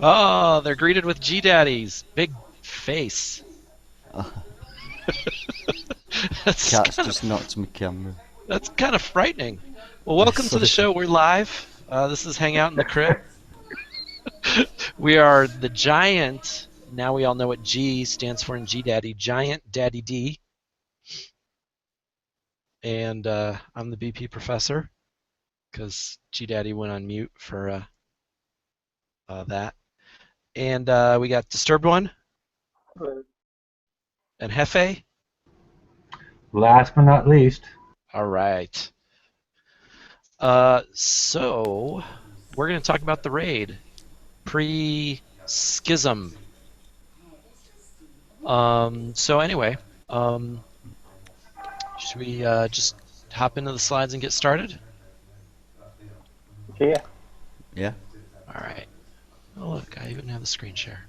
Oh, they're greeted with G-Daddies. Big face. that's Cat's kind of just knocked my camera. that's kind of frightening. Well, welcome to the Sorry. show. We're live. This is Hangout in the Crypt. We are the Giant. Now we all know what G stands for in G-Daddy. Giant Daddy D. And I'm the BP professor because G-Daddy went on mute for that. And we got Disturbed One and Hefe. Last but not least, All right. So we're going to talk about the raid, PRE-SCHISM. So anyway, should we just hop into the slides and get started? Yeah. Yeah. All right. Oh look, I even have the screen share.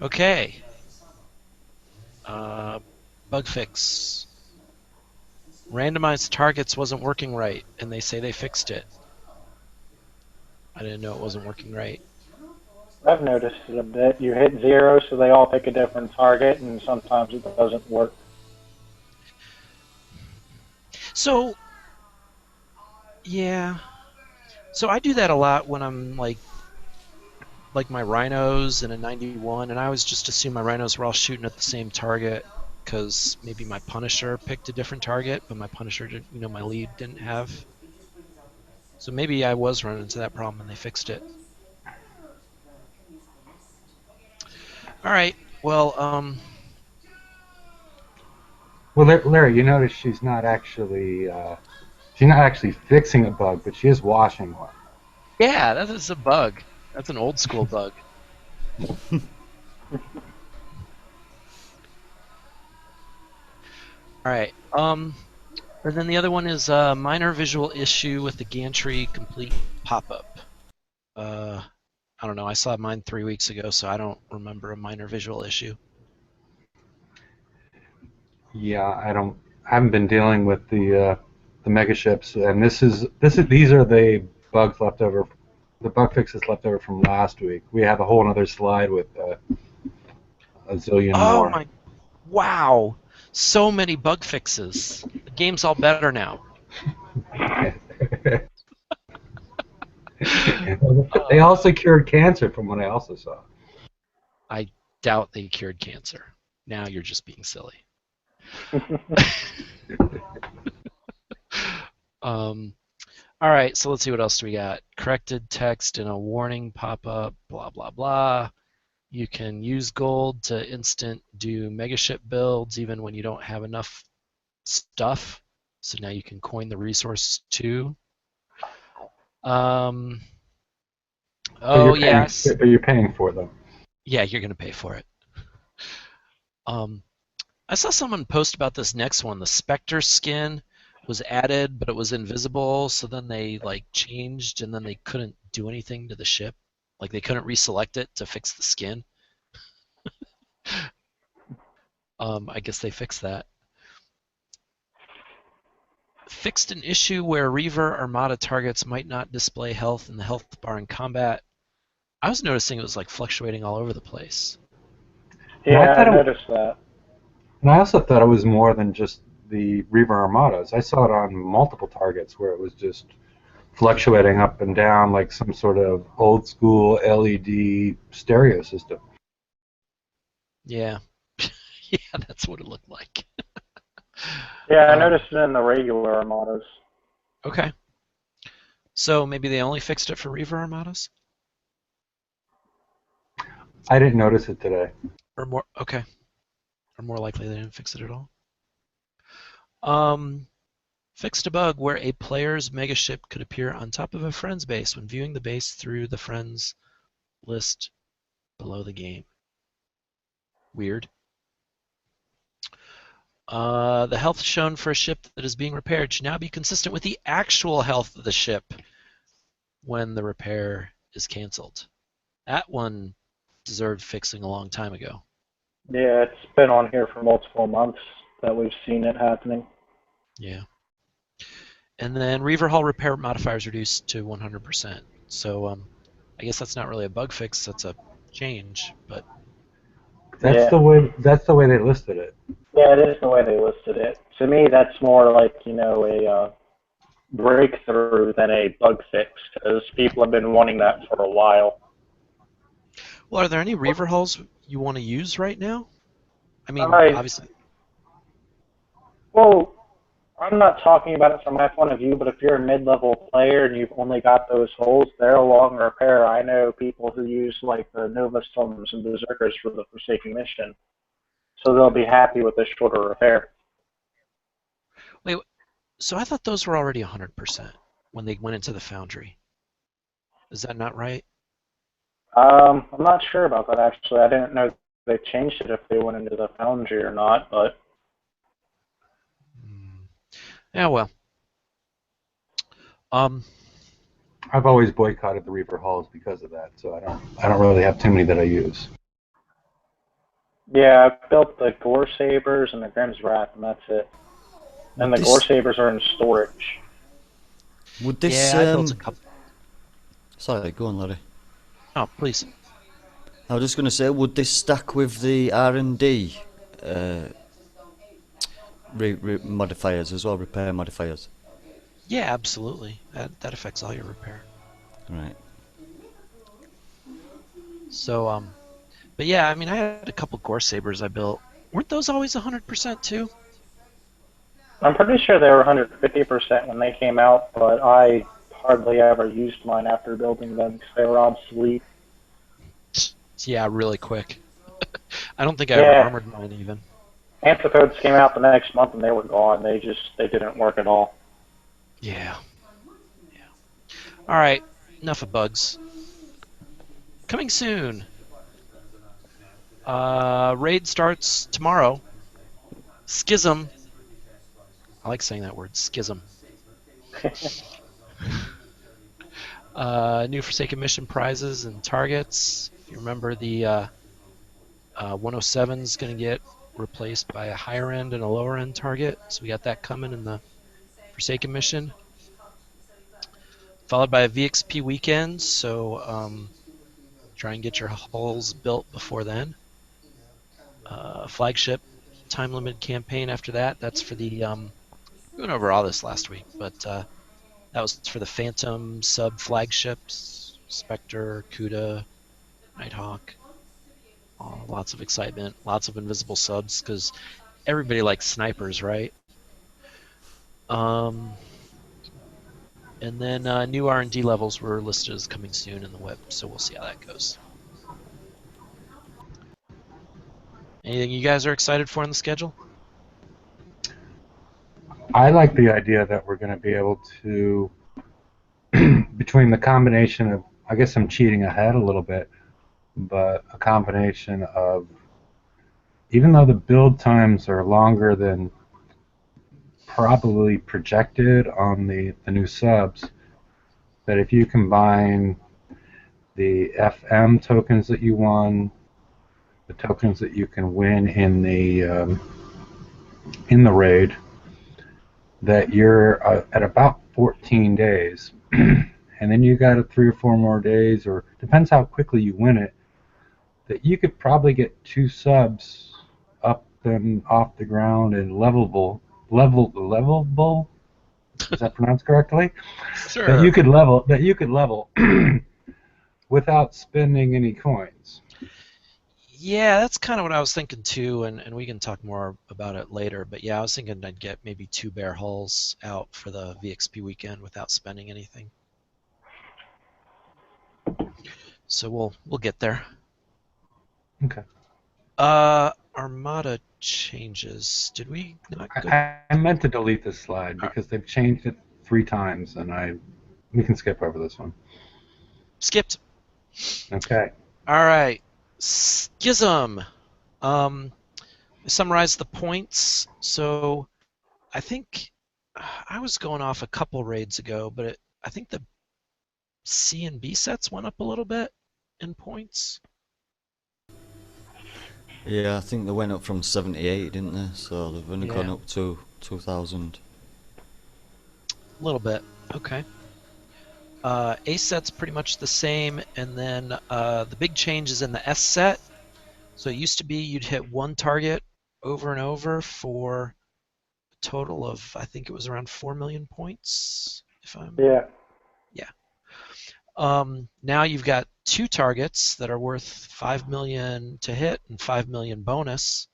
Okay. Bug fix. Randomized targets wasn't working right, and they say they fixed it. I didn't know it wasn't working right. I've noticed it a bit. You hit 0, so they all pick a different target, and sometimes it doesn't work. So, yeah. So I do that a lot when I'm like my rhinos in a 91, and I always just assume my rhinos were all shooting at the same target because maybe my Punisher picked a different target, but my Punisher didn't, my lead didn't have. So maybe I was running into that problem and they fixed it. All right. Well, Larry, you notice she's not actually fixing a bug, but she is washing one. yeah, that is a bug. That's an old school bug. All right. And then the other one is a minor visual issue with the gantry complete pop-up. I don't know. I saw mine 3 weeks ago, so I don't remember a minor visual issue. Yeah, I haven't been dealing with the mega ships, and these are the bugs left over, the bug fixes left over from last week. We have a whole other slide with a zillion Oh more. my! Wow, so many bug fixes. The game's all better now. They also cured cancer, from what I also saw. I doubt they cured cancer. Now you're just being silly. All right, so let's see what else do we got. Corrected text in a warning pop-up, blah, blah, blah. You can use gold to instant do megaship builds even when you don't have enough stuff. So now you can coin the resource too. Oh, yes. But you're paying for them. Yeah, you're going to pay for it. I saw someone post about this next one. The Spectre skin was added, but it was invisible. So then they like changed, and then they couldn't do anything to the ship. Like they couldn't reselect it to fix the skin. I guess they fixed that. Fixed an issue where Reaver Armada targets might not display health in the health bar in combat. I was noticing it was like fluctuating all over the place. Yeah, I noticed that. And I also thought it was more than just the Reaver Armadas. I saw it on multiple targets where it was just fluctuating up and down like some sort of old school LED stereo system. Yeah. Yeah, that's what it looked like. Yeah, I noticed it in the regular Armadas. Okay. So maybe they only fixed it for Reaver Armadas? I didn't notice it today. Or more, okay. Or more likely they didn't fix it at all. Fixed a bug where a player's megaship could appear on top of a friend's base when viewing the base through the friends list below the game. Weird. The health shown for a ship that is being repaired should now be consistent with the actual health of the ship when the repair is canceled. That one deserved fixing a long time ago. Yeah, it's been on here for multiple months that we've seen it happening. Yeah. And then Reaver Hull repair modifiers reduced to 100%. So I guess that's not really a bug fix, that's a change, but That's Yeah. the way they listed it. Yeah, it is the way they listed it. To me, that's more like, a breakthrough than a bug fix, because people have been wanting that for a while. well, are there any Reaver Hulls you want to use right now? I mean, I, obviously, well, I'm not talking about it from my point of view, but if you're a mid-level player and you've only got those holes, they're a long repair. I know people who use like the Nova Storms and Berserkers for the Forsaken mission, so they'll be happy with a shorter repair. wait, so I thought those were already 100% when they went into the foundry. Is that not right? I'm not sure about that actually. I didn't know they changed it if they went into the Foundry or not, but Hmm. Yeah, well. Um, I've always boycotted the Reaper Halls because of that, so I don't really have too many that I use. yeah, I built the Gore Sabers and the Grim's Wrath, and that's it. And Would the Gore this Sabers are in storage. would this yeah, I built a couple. sorry, go on, Larry. Oh, please. I was just going to say, would this stack with the R&D uh, modifiers as well, repair modifiers? Yeah, absolutely. That affects all your repair. Right. So, but yeah, I mean, I had a couple Gore Sabers I built. Weren't those always 100% too? I'm pretty sure they were 150% when they came out, but I hardly ever used mine after building them because they were obsolete. Yeah, really quick. I don't think I ever Yeah, armored mine even. Amphipodes came out the next month and they were gone. They didn't work at all. Yeah. Yeah. All right. Enough of bugs. Coming soon. Raid starts tomorrow. Schism. I like saying that word, schism. New Forsaken mission prizes and targets. If you remember, the 107 is going to get replaced by a higher end and a lower end target. So we got that coming in the Forsaken mission. Followed by a VXP weekend. So try and get your hulls built before then. Flagship time limited campaign after that. That's for the we went over all this last week, but that was for the Phantom sub flagships, Spectre, Cuda, Nighthawk. Lots of excitement, lots of invisible subs because everybody likes snipers, right? Um, and then new R&D levels were listed as coming soon in the web, so we'll see how that goes. Anything you guys are excited for in the schedule? I like the idea that we're going to be able to, between the combination of, I guess I'm cheating ahead a little bit, but a combination of, even though the build times are longer than probably projected on the new subs, that if you combine the FM tokens that you won, the tokens that you can win in the raid, that you're at about 14 days, and then you got 3 or 4 more days, or depends how quickly you win it, that you could probably get 2 subs up and off the ground and levelable. Is that pronounced correctly? Sure. That you could level without spending any coins. Yeah, that's kind of what I was thinking too, and we can talk more about it later. But yeah, I was thinking I'd get maybe 2 bear hulls out for the VXP weekend without spending anything. So we'll get there. Okay. Armada changes. Did we not go? I meant to delete this slide because they've changed it 3 times, and we can skip over this one. Skipped. Okay. All right. Schism. I summarized the points. So I think I was going off a couple raids ago, but I think the C and B sets went up a little bit in points. Yeah, I think they went up from 78, didn't they? So they've only gone Yeah. up to 2,000. A little bit. Okay. A set's pretty much the same, and then the big change is in the S set. So it used to be you'd hit one target over and over for a total of, I think it was around 4 million points. If I'm Yeah. Yeah. Now you've got two targets that are worth 5 million to hit and 5 million bonus.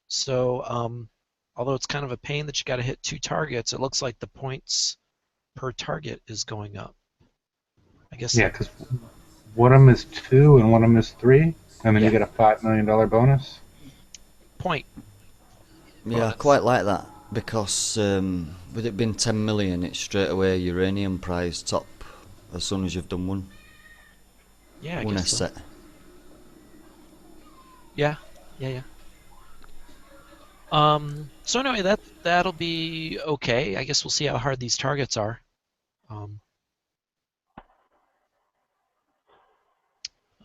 So although it's kind of a pain that you got to hit two targets, it looks like the points per target is going up. I guess Yeah, because one of them is 2 and one of them is 3, and then Yeah. you get a $5 million bonus. point Yeah, I bonus. quite like that because with it being 10 million, it's straight away uranium prize top as soon as you've done one. Yeah, I One guess S so. set. Yeah. So anyway, that'll be okay. I guess we'll see how hard these targets are.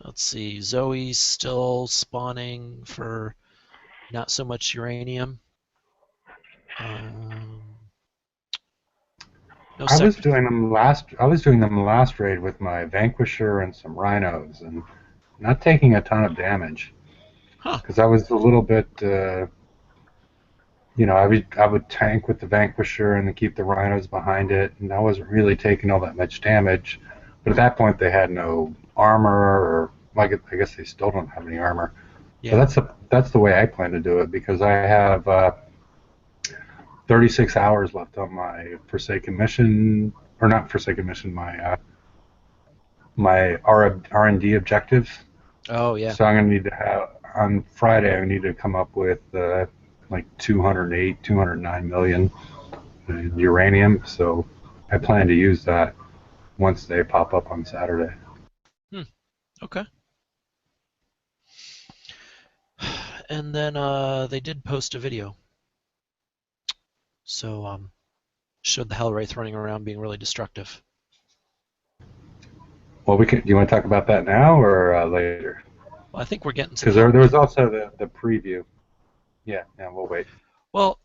Let's see. Zoe's still spawning for not so much uranium. No I was sec. doing them last. I was doing them last raid with my Vanquisher and some Rhinos, and not taking a ton of damage Huh. because I was a little bit. I would tank with the Vanquisher and then keep the Rhinos behind it, and I wasn't really taking all that much damage. But at that point, they had no armor, or I guess they still don't have any armor. But Yeah. that's the way I plan to do it because I have 36 hours left on my Forsaken mission, or not Forsaken mission, my R&D objectives. Oh yeah. So I'm going to need to have on Friday. I need to come up with like 208, 209 million in uranium. So I plan to use that once they pop up on Saturday. Okay. And then they did post a video. So showed the Hell Wraith running around being really destructive. Well, we can. Do you want to talk about that now or later? Well, I think we're getting to the Because Hell there was Wraith. also the preview. Yeah, we'll wait. Well,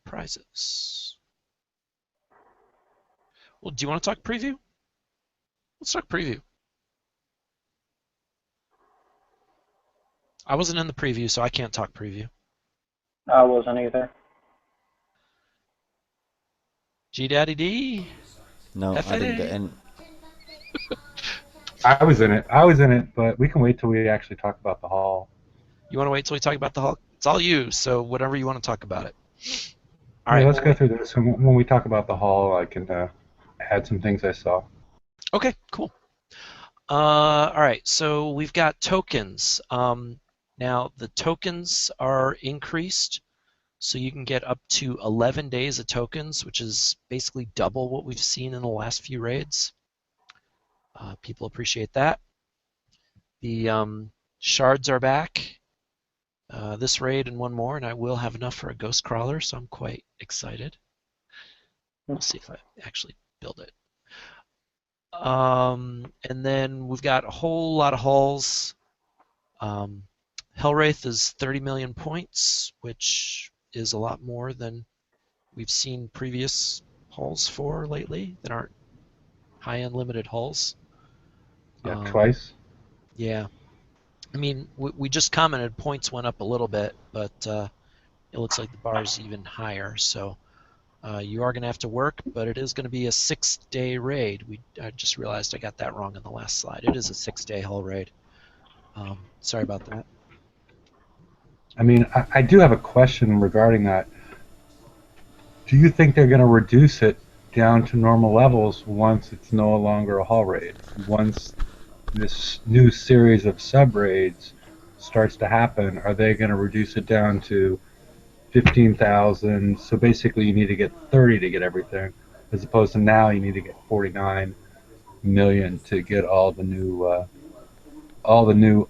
prizes. Well, do you want to talk preview? Let's talk preview. I wasn't in the preview, so I can't talk preview. I wasn't either. G Daddy D. No, I didn't get FA. in. I was in it. But we can wait till we actually talk about the hall. You want to wait till we talk about the Hulk? It's all you, so whatever you want to talk about it. All Yeah, right. let's Well, go through this. And when we talk about the hall, I can add some things I saw. okay, cool. All right, so we've got tokens. Now the tokens are increased, so you can get up to 11 days of tokens, which is basically double what we've seen in the last few raids. People appreciate that. The shards are back. This raid and one more, and I will have enough for a ghost crawler, so I'm quite excited. We'll see if I actually build it. And then we've got a whole lot of hulls. Hellwraith is 30 million points, which is a lot more than we've seen previous hulls for lately that aren't high unlimited hulls. Yeah, twice. Yeah. I mean, we just commented points went up a little bit, but it looks like the bar's even higher. So you are going to have to work, but it is going to be a 6-day raid. I just realized I got that wrong in the last slide. It is a 6-day hull raid. Sorry about that. I mean, I do have a question regarding that. Do you think they're going to reduce it down to normal levels once it's no longer a hall raid? Once this new series of sub raids starts to happen, are they going to reduce it down to 15,000? So basically, you need to get 30 to get everything, as opposed to now you need to get 49 million to get all the new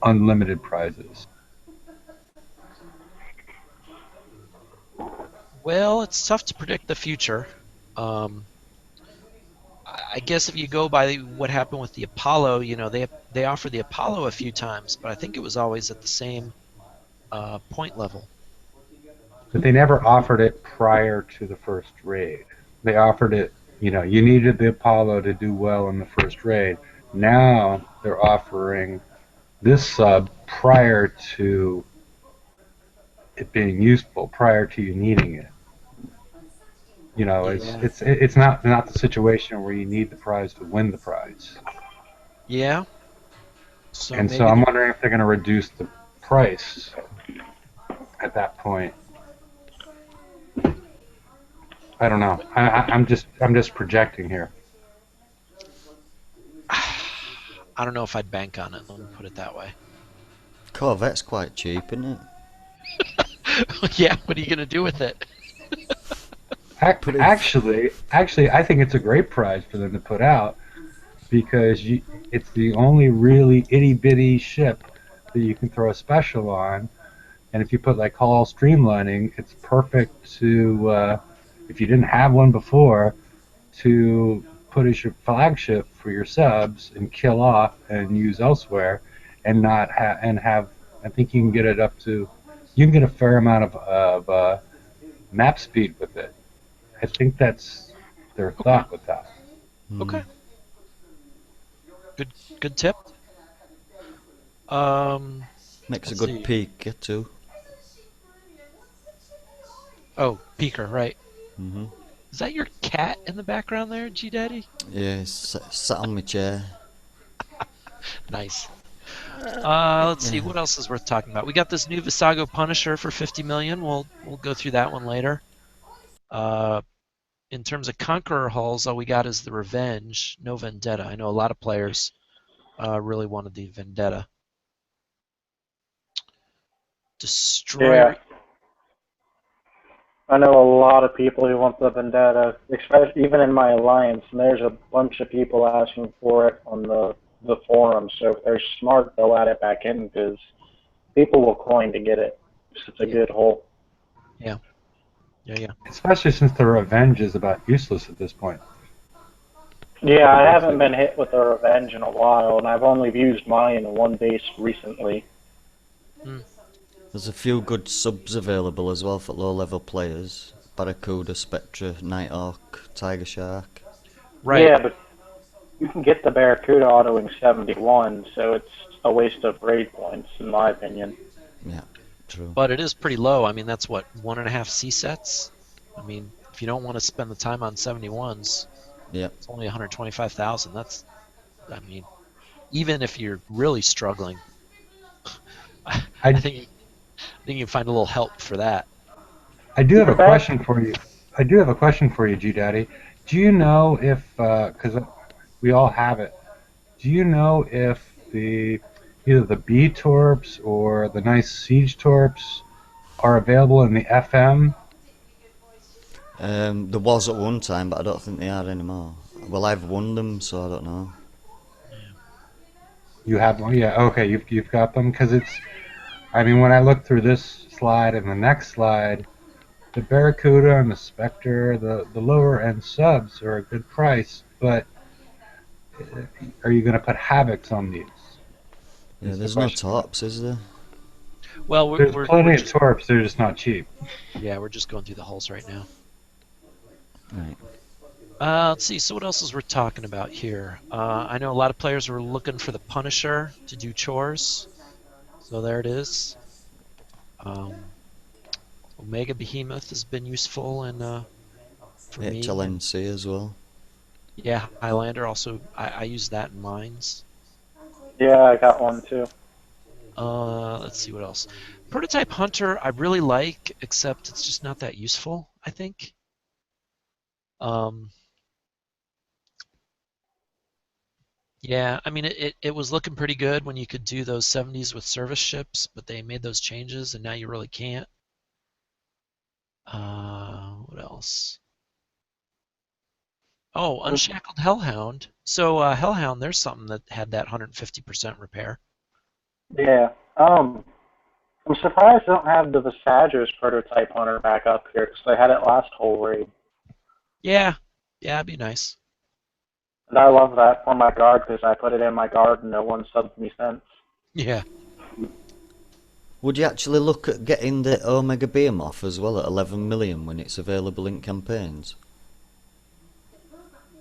unlimited prizes. Well, it's tough to predict the future. I guess if you go by what happened with the Apollo, they offered the Apollo a few times, but I think it was always at the same point level. but they never offered it prior to the first raid. They offered it, you needed the Apollo to do well in the first raid. Now they're offering this sub prior to it being useful, prior to you needing it. It's Yeah. it's it's not the situation where you need the prize to win the prize. Yeah. So And so maybe I'm wondering if they're going to reduce the price at that point. I don't know. I'm just projecting here. I don't know if I'd bank on it. Let me put it that way. Corvette's quite cheap, isn't it? Yeah. What are you gonna do with it? Put it. Actually, I think it's a great prize for them to put out because it's the only really itty bitty ship that you can throw a special on. And if you put like Hall Streamlining, it's perfect to, if you didn't have one before, to put as your flagship for your subs and kill off and use elsewhere, and not have. I think you can get it up to. You can get a fair amount of map speed with it. I think that's their Okay. thought with that. Okay. Good tip. Um. Makes a Let's good see. peak too. Oh, Peeker, right. Hmm. Is that your cat in the background there, G Daddy? Yeah, sat on my chair. Nice. Let's see. What else is worth talking about? We got this new Visago Punisher for 50 million. We'll go through that one later. Uh, in terms of Conqueror hulls, all we got is the Revenge, no Vendetta. I know a lot of players really wanted the Vendetta. Yeah, Destroyer. I know a lot of people who want the Vendetta, especially even in my alliance, and there's a bunch of people asking for it on the forum. So if they're smart, they'll add it back in because people will coin to get it. It's a Yeah, good hole. yeah, yeah. Especially since the revenge is about useless at this point. Yeah, I haven't Basically, been hit with a Revenge in a while, and I've only used mine in one base recently. Mm, There's a few good subs available as well for low level players. Barracuda, Spectre, Nighthawk, Tiger Shark. right. Yeah, but you can get the Barracuda autoing 71, so it's a waste of raid points, in my opinion. Yeah, true. But it is pretty low. I mean, that's what, 1.5 C sets? I mean, if you don't want to spend the time on 71s, Yep. it's only 125,000. That's, I mean, even if you're really struggling, I I think you can find a little help for that. I do have Your a best, question for you. I do have a question for you, G Daddy. Do you know if, because we all have it, do you know if either the B torps or the nice siege torps are available in the FM? There was at one time, but I don't think they are anymore. Well, I've won them, so I don't know. You have one, yeah. Okay, you've got them because it's. I mean, when I look through this slide and the next slide, the Barracuda and the Spectre, the lower end subs are a good price, but are you going to put havocs on these? Yeah, Is the there's no question. tops, is there? Well, There's we're plenty of just torps, they're just not cheap. yeah, we're just going through the hulls right now. Right. Let's see. So what else is we're talking about here? I know a lot of players were looking for the Punisher to do chores. So there it is. Um, Omega Behemoth has been useful and for me. And HLNC as well. yeah, Highlander also. I use that in mines. yeah, I got one too. Let's see what else. Prototype Hunter I really like, except it's just not that useful, I think. Um, yeah, I mean it was looking pretty good when you could do those 70s with service ships, but they made those changes and now you really can't. What else? Oh, Unshackled Hellhound. So Hellhound, there's something that had that 150% repair. Yeah. I'm surprised they don't have the Visago's prototype hunter back up here because they had it last whole raid. Yeah, yeah, it'd be nice. And I love that for my guard because I put it in my guard and no one subbed me since. Yeah. Would you actually look at getting the Omega Behemoth as well at 11 million when it's available in campaigns?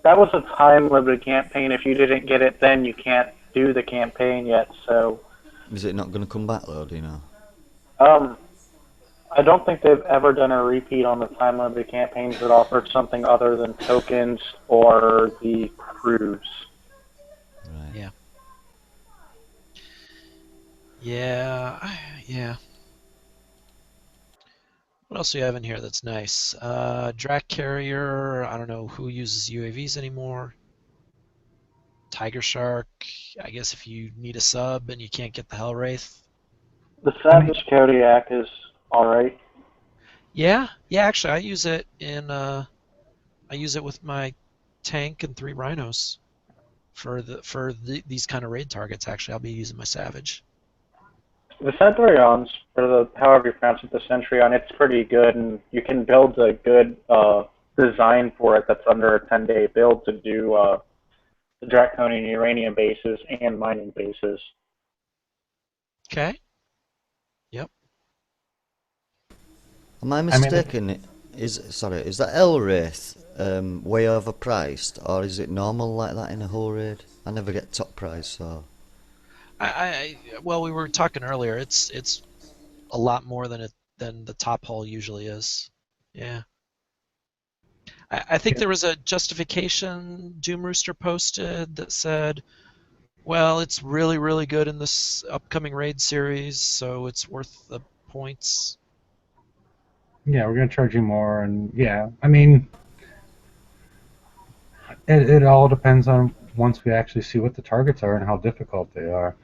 That was a time-limited campaign. If you didn't get it then, you can't do the campaign yet. So, Is it not going to come back though, do you know? um, I don't think they've ever done a repeat on the time-limited campaigns that offered something other than tokens or the cruise. Right. Yeah. Yeah. What else do you have in here that's nice? Drac Carrier. I don't know who uses UAVs anymore. Tiger Shark. I guess if you need a sub and you can't get the Hell Wraith. The I mean, Savage Kodiak is alright. Yeah. Actually, I use it with my tank and 3 rhinos these kind of raid targets. Actually, I'll be using my Savage. The Centurions, or the however you pronounce it, the Centurion, it's pretty good, and you can build a good design for it that's under a 10-day build to do the Draconian uranium bases and mining bases. Okay. Yep. Am I I mean, mistaken? Is that L Wraith way overpriced, or is it normal like that in a whole raid? I never get top price, so. Well, we were talking earlier. It's a lot more than the top hull usually is. Yeah. I think there was a justification Doom Rooster posted that said, well, it's really, really good in this upcoming raid series, so it's worth the points. yeah, we're gonna charge you more, and yeah, I mean, it all depends on once we actually see what the targets are and how difficult they are.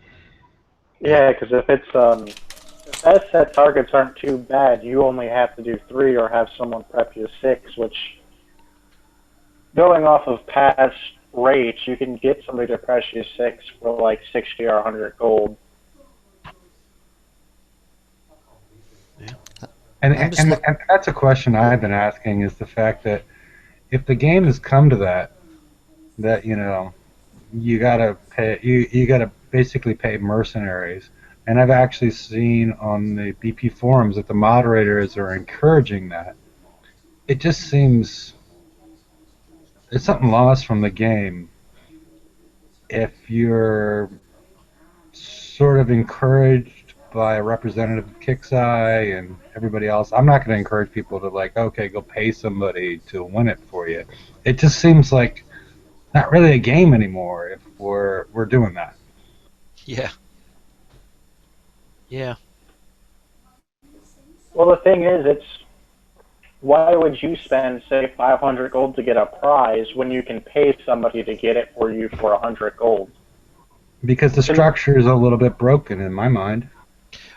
Yeah, because if that set targets aren't too bad, you only have to do 3 or have someone prep you 6, which, going off of past rates, you can get somebody to press you 6 for like 60 or 100 gold. And that's a question I've been asking, is the fact that if the game has come to that you gotta pay, you gotta basically pay mercenaries. And I've actually seen on the BP forums that the moderators are encouraging that. It just seems there's something lost from the game if you're sort of encouraged by a representative of Kixeye and everybody else. I'm not going to encourage people to like, okay, go pay somebody to win it for you. It just seems like not really a game anymore if we're doing that. Yeah. Yeah. Well, the thing is, why would you spend, say, 500 gold to get a prize when you can pay somebody to get it for you for 100 gold? Because the structure is a little bit broken in my mind.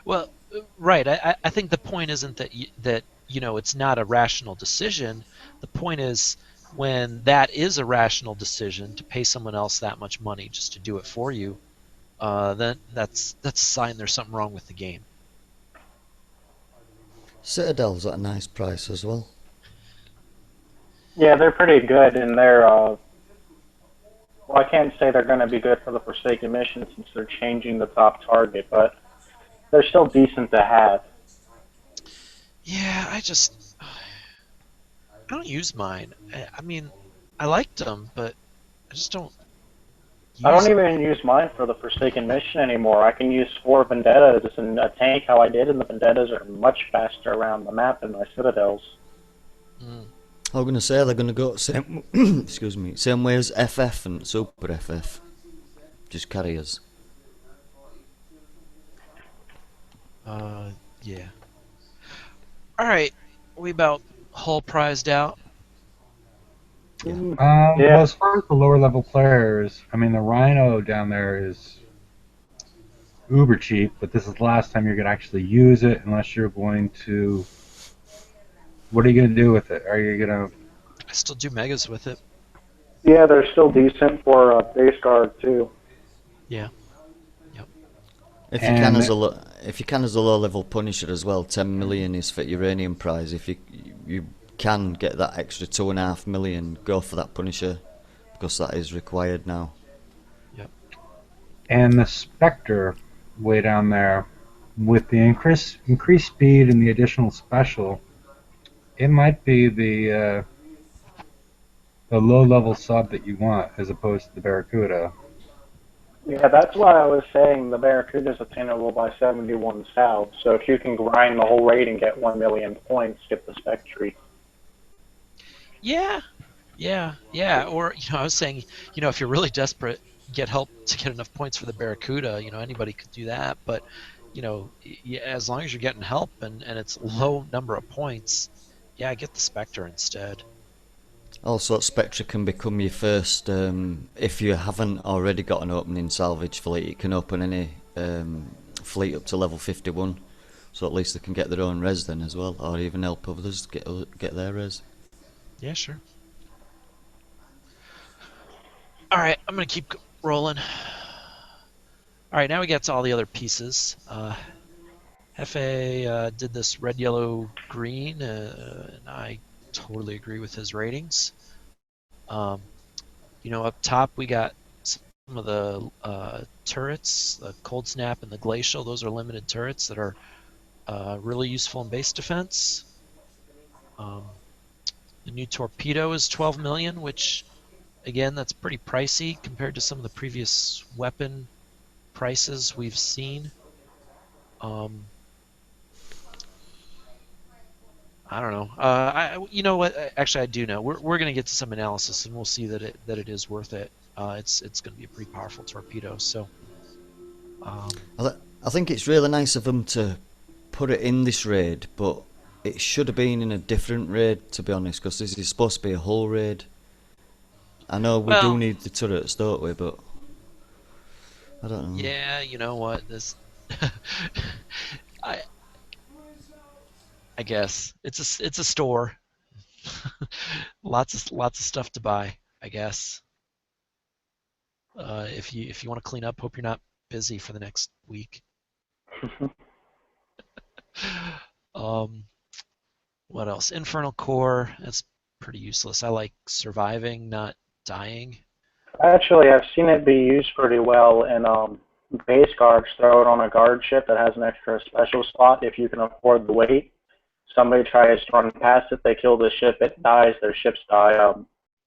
Well, right. I think the point isn't that it's not a rational decision. The point is when that is a rational decision to pay someone else that much money just to do it for you, then that's a sign there's something wrong with the game. Citadel's at a nice price as well. Yeah, they're pretty good, and well, I can't say they're going to be good for the Forsaken mission since they're changing the top target, but they're still decent to have. Yeah, I don't use mine. I mean, I liked them, but I just don't I don't even use mine for the Forsaken mission anymore. I can use 4 Vendettas and a tank how I did, and the Vendettas are much faster around the map than my Citadels. I was going to say they're going to go same excuse me, same way as FF and Super FF. Just carriers. Yeah. Alright, we about hull prized out. Well, as far as the lower level players, I mean, the Rhino down there is uber cheap, but this is the last time you're going to actually use it unless you're going to... What are you going to do with it? Are you going to... I still do megas with it. Yeah, they're still decent for base guard, too. Yeah. Yep. If you can as a low level Punisher as well, 10 million is for uranium prize. If you can get that extra 2.5 million, go for that Punisher because that is required now. Yep. And the Spectre way down there, with the increased speed and the additional special, it might be the low level sub that you want as opposed to the Barracuda. Yeah, that's why I was saying the Barracuda is attainable by 71 South. So if you can grind the whole raid and get 1 million points, get the spec tree. Yeah, yeah. Or I was saying, if you're really desperate, get help to get enough points for the Barracuda. Anybody could do that, but as long as you're getting help and it's low number of points, yeah, get the Spectre instead. Also, Spectre can become your first, if you haven't already got an opening salvage fleet, it can open any fleet up to level 51, so at least they can get their own res then as well, or even help others get their res. Yeah, sure. Alright, I'm going to keep rolling. Alright, now we get to all the other pieces. Hefe did this red, yellow, green, and I totally agree with his ratings. Up top we got some of the turrets, the Cold Snap and the Glacial. Those are limited turrets that are really useful in base defense. The new Torpedo is 12 million, which, again, that's pretty pricey compared to some of the previous weapon prices we've seen. I don't know. You know what? Actually, I do know. We're going to get to some analysis, and we'll see that it is worth it. It's going to be a pretty powerful torpedo. So, I think it's really nice of them to put it in this raid, but it should have been in a different raid, to be honest, because this is supposed to be a whole raid. I know we do need the turrets, don't we? But I don't know. Yeah, you know what? This, I guess it's a store. lots of stuff to buy, I guess. If you want to clean up, hope you're not busy for the next week. What else? Infernal Core. That's pretty useless. I like surviving, not dying. Actually, I've seen it be used pretty well in base guards. Throw it on a guard ship that has an extra special slot if you can afford the weight. Somebody tries to run past it, they kill the ship, it dies, their ships die.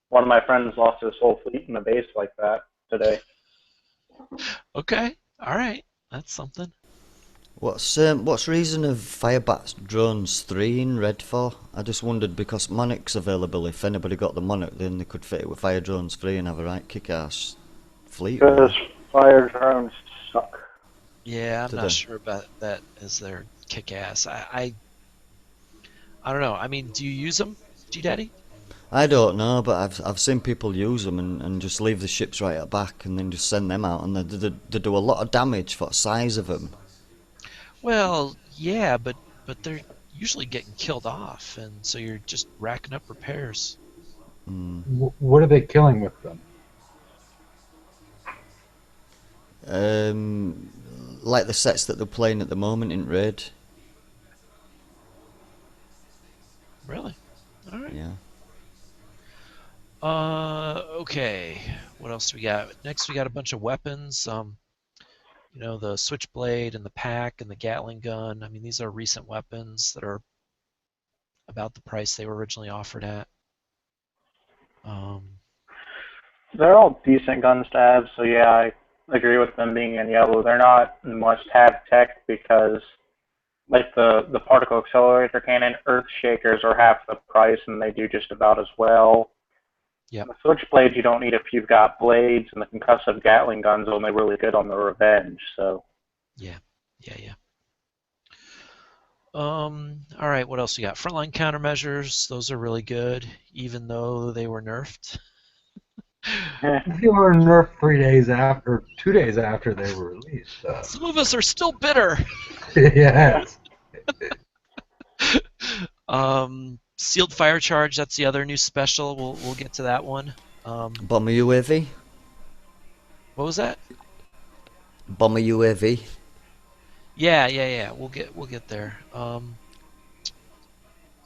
One of my friends lost his whole fleet in a base like that today. Okay, all right, that's something. What's reason of Firebat's drones 3 in red for? I just wondered, because Monarch's available. If anybody got the Monarch, then they could fit it with Fire drones 3 and have a right kick-ass fleet. Because fire drones suck. Yeah, I'm not sure about that as their kick-ass. I don't know. I mean, do you use them, G-Daddy? I don't know, but I've seen people use them and just leave the ships right at back and then just send them out, and they do a lot of damage for the size of them. Well, yeah, but they're usually getting killed off, and so you're just racking up repairs. What are they killing with them? Like the sets that they're playing at the moment in Raid. Really? All right. Yeah. Okay. What else do we got? Next, we got a bunch of weapons. The Switchblade and the Pack and the Gatling gun. I mean, these are recent weapons that are about the price they were originally offered at. They're all decent guns to have, so yeah, I agree with them being in yellow. They're not must-have tech because, like the particle accelerator cannon, Earth Shakers are half the price, and they do just about as well. Yeah. The Switchblade you don't need if you've got blades, and the concussive Gatling gun's only really good on the Revenge. So. Yeah. All right, what else we got? Frontline countermeasures. Those are really good, even though they were nerfed. They were nerfed 2 days after they were released. Some of us are still bitter. Yes. Sealed fire charge. That's the other new special. We'll get to that one. Bomber UAV. What was that? Bomber UAV. Yeah. We'll get there. So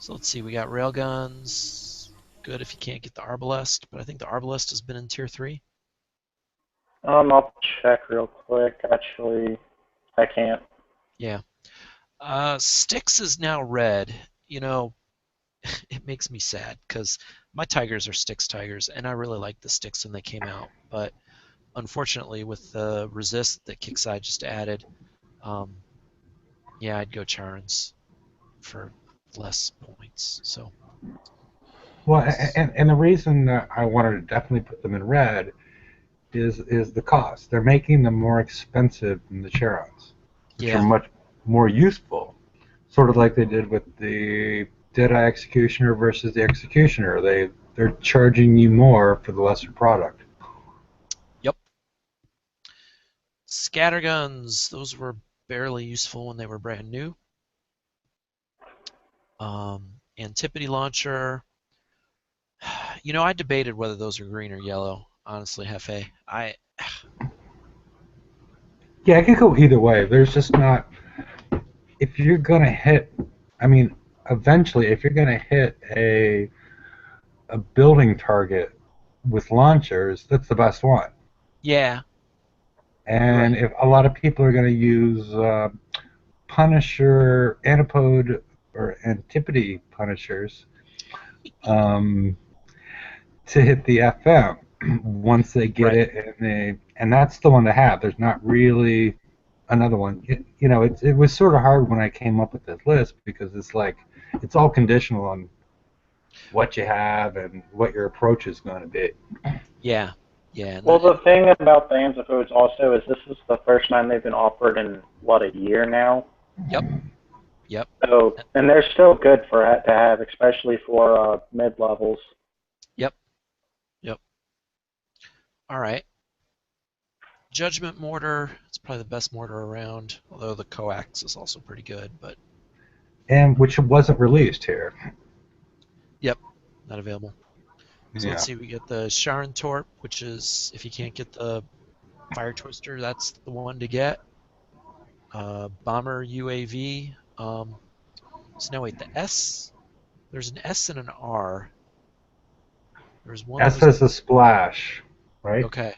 let's see. We got railguns. Good if you can't get the Arbalest, but I think the Arbalest has been in tier 3. I'll check real quick. Actually, I can't. Yeah. Styx is now red. You know, it makes me sad because my Tigers are Styx Tigers, and I really liked the Styx when they came out. But unfortunately, with the resist that Kickside just added, um, yeah, I'd go Charons for less points. So, Well, and the reason that I wanted to definitely put them in red is the cost. They're making them more expensive than the Charons, which are yeah, much more useful. Sort of like they did with the Deadeye Executioner versus the Executioner. They're charging you more for the lesser product. yep. Scatterguns, those were barely useful when they were brand new. Antipody Launcher, you know, I debated whether those are green or yellow. Honestly, Hefe, Yeah, it could go either way. There's just not. If you're gonna hit, I mean, eventually, if you're gonna hit a building target with launchers, that's the best one. yeah, And right. if a lot of people are going to use Punisher, Antipode, or Antipody Punishers um, to hit the FM once they get Right. it, and that's the one to have. There's not really another one. It was sort of hard when I came up with this list because it's like it's all conditional on what you have and what your approach is going to be. Yeah, yeah, Well, the thing about the antipodes also is this is the first time they've been offered in what, a year now. yep, yep, So, and they're still good for to have, especially for mid levels. yep, yep. All right. Judgment Mortar. It's probably the best mortar around, although the coax is also pretty good. But And which wasn't released here. yep, not available. So let's Yeah. see. We get the Sharon Torp, which is if you can't get the Fire Twister, that's the one to get. Bomber UAV. So now wait, the S. There's an S and an R. There's one that S was as a splash, right? okay.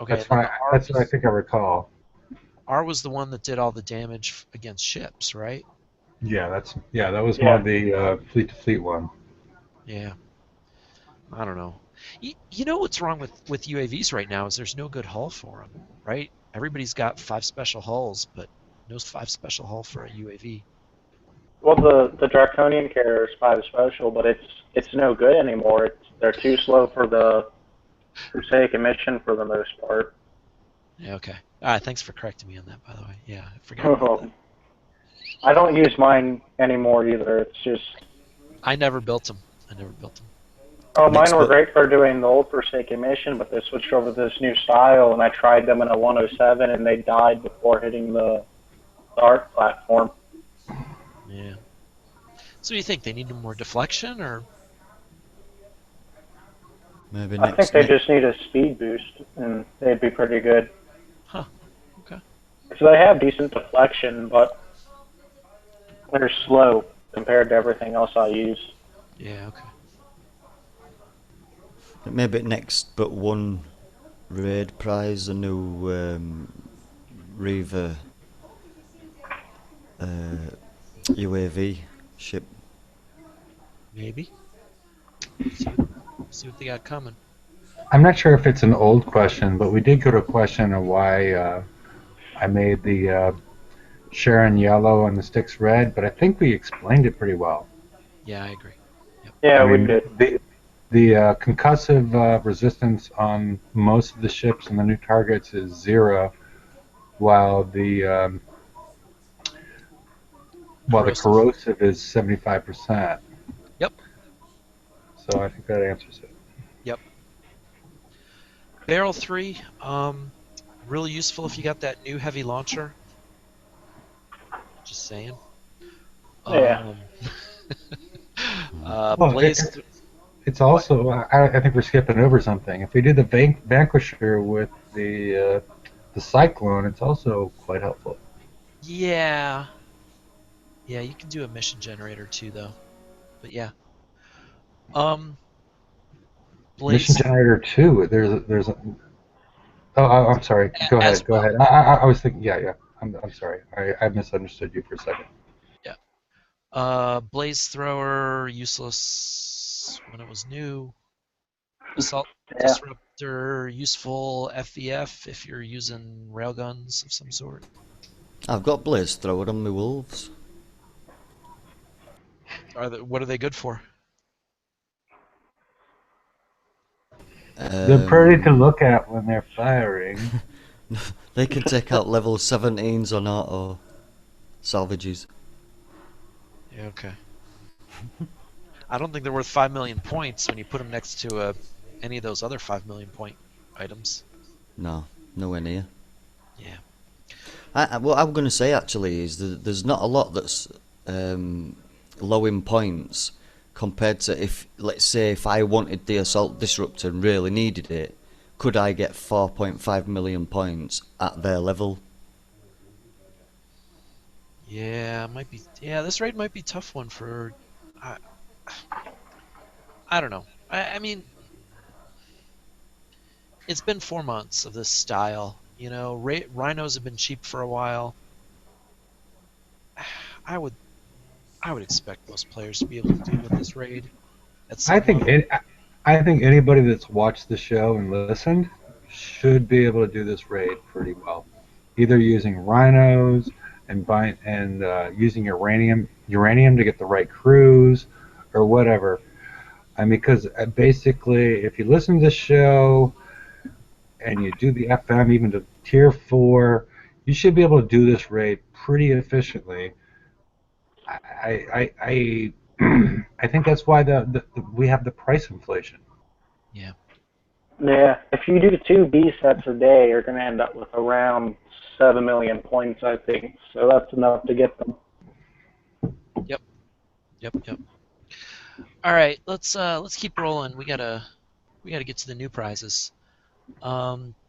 Okay, and then the That's what I think I recall. R was the one that did all the damage against ships, right? That was more Yeah. the fleet to fleet one. Yeah. I don't know. You know what's wrong with UAVs right now is there's no good hull for them, right? Everybody's got 5 special hulls, but no 5 special hull for a UAV. Well, the draconian carrier is 5 special, but it's no good anymore. They're too slow for the Forsaken mission for the most part. Yeah, okay. Thanks for correcting me on that, by the way. Yeah, I forgot about that. I don't use mine anymore either. It's just I never built them. I never built them. mine Next, were but great for doing the old Forsaken mission, but they switched over to this new style, and I tried them in a 107, and they died before hitting the ARC platform. Yeah. So you think they need more deflection, or maybe I think next, they next just need a speed boost, and they'd be pretty good. huh? Okay. So they have decent deflection, but they're slow compared to everything else I use. Yeah. Okay. maybe next, but one raid prize, a new Reaver UAV ship. Maybe. See what they got coming. I'm not sure if it's an old question, but we did go to a question of why I made the Sharon yellow and the sticks red, but I think we explained it pretty well. Yeah, I agree. Yep. Yeah, I we mean, did. the concussive resistance on most of the ships and the new targets is 0, while the corrosive is 75%. Yep. So I think that answers it. Yep. Barrel 3, really useful if you got that new heavy launcher. Just saying. Yeah. Blaze. It's also, I think we're skipping over something. If we do the Vanquisher with the Cyclone, it's also quite helpful. Yeah. Yeah, you can do a mission generator too, though. But yeah. Mission Blaze. Generator 2, there's a. Oh, I'm sorry. Go As ahead. Go well. ahead. I was thinking. Yeah. I'm sorry. I misunderstood you for a second. Yeah. Blaze thrower useless when it was new. Assault Yeah. disruptor useful FEF if you're using railguns of some sort. I've got Blaze Thrower on my wolves. What are they good for? They're pretty to Um, look at when they're firing. they can take out level 17s on auto salvages. Yeah, okay. I don't think they're worth 5 million points when you put them next to any of those other 5 million point items. No, nowhere near. Yeah. What I'm going to say actually is that there's not a lot that's low in points compared to if, let's say, if I wanted the Assault Disruptor and really needed it, could I get 4.5 million points at their level? Yeah, might be. Yeah, this raid might be a tough one for. I, I don't know. I mean, it's been 4 months of this style. You know, rhinos have been cheap for a while. I would I would expect most players to be able to do with this raid at I some think level. I think anybody that's watched the show and listened should be able to do this raid pretty well. Either using rhinos and using uranium to get the right crews or whatever. I mean, because basically, if you listen to the show and you do the FM even to tier 4, you should be able to do this raid pretty efficiently. I I think that's why we have the price inflation. Yeah. Yeah. If you do 2 B sets a day, you're going to end up with around 7 million points, I think. So that's enough to get them. Yep. Yep. Yep. All right. Let's keep rolling. We gotta get to the new prizes.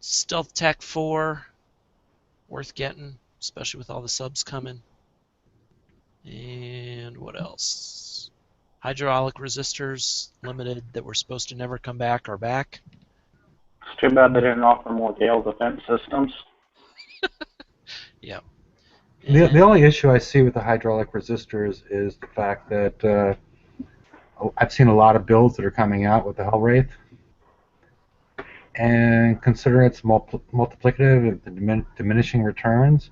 Stealth Tech 4, worth getting, especially with all the subs coming. And what else? Hydraulic resistors, limited, that were supposed to never come back, are back. It's too bad they didn't offer more Gale defense systems. Yeah. The And only issue I see with the hydraulic resistors is the fact that I've seen a lot of builds that are coming out with the Hell Wraith, and consider it's multiplicative and diminishing returns.